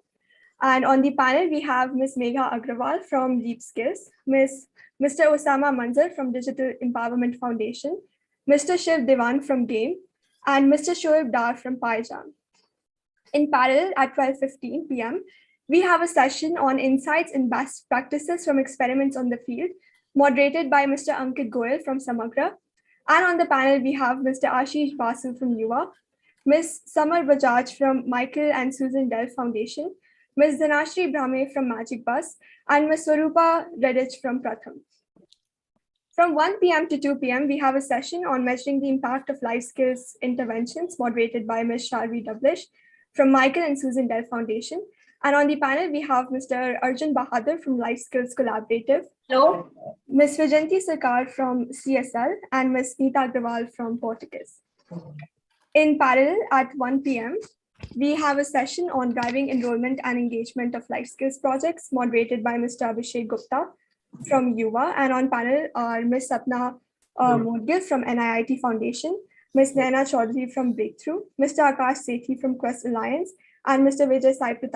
D: And on the panel, we have Ms. Megha Agrawal from Leap Skills, Mr. Osama Manzar from Digital Empowerment Foundation, Mr. Shiv Devan from GAME, and Mr. Shoaib Dar from PyJam. In parallel, at 12:15 p.m., we have a session on insights and best practices from experiments on the field, moderated by Mr. Ankit Goyal from Samagra. And on the panel, we have Mr. Ashish Basu from UVA, Ms. Samar Bajaj from Michael and Susan Dell Foundation, Ms. Dhanashri Brahme from Magic Bus, and Ms. Swarupa Redditch from Pratham. From 1 p.m. to 2 p.m., we have a session on measuring the impact of life skills interventions, moderated by Ms. Sharvi Dublish from Michael and Susan Dell Foundation. And on the panel, we have Mr. Arjun Bahadur from Life Skills Collaborative. Hello. Ms. Vijanti Sarkar from CSL and Ms. Neeta Agrawal from Portuguese. In parallel, at 1 p.m., we have a session on driving enrollment and engagement of life skills projects, moderated by Mr. Abhishek Gupta from UVA. And on panel are Ms. Sapna Modgil from NIIT Foundation, Ms. Naina Chaudhary from Breakthrough, Mr. Akash Sethi from Quest Alliance, and Mr. Vijay Sai Pratap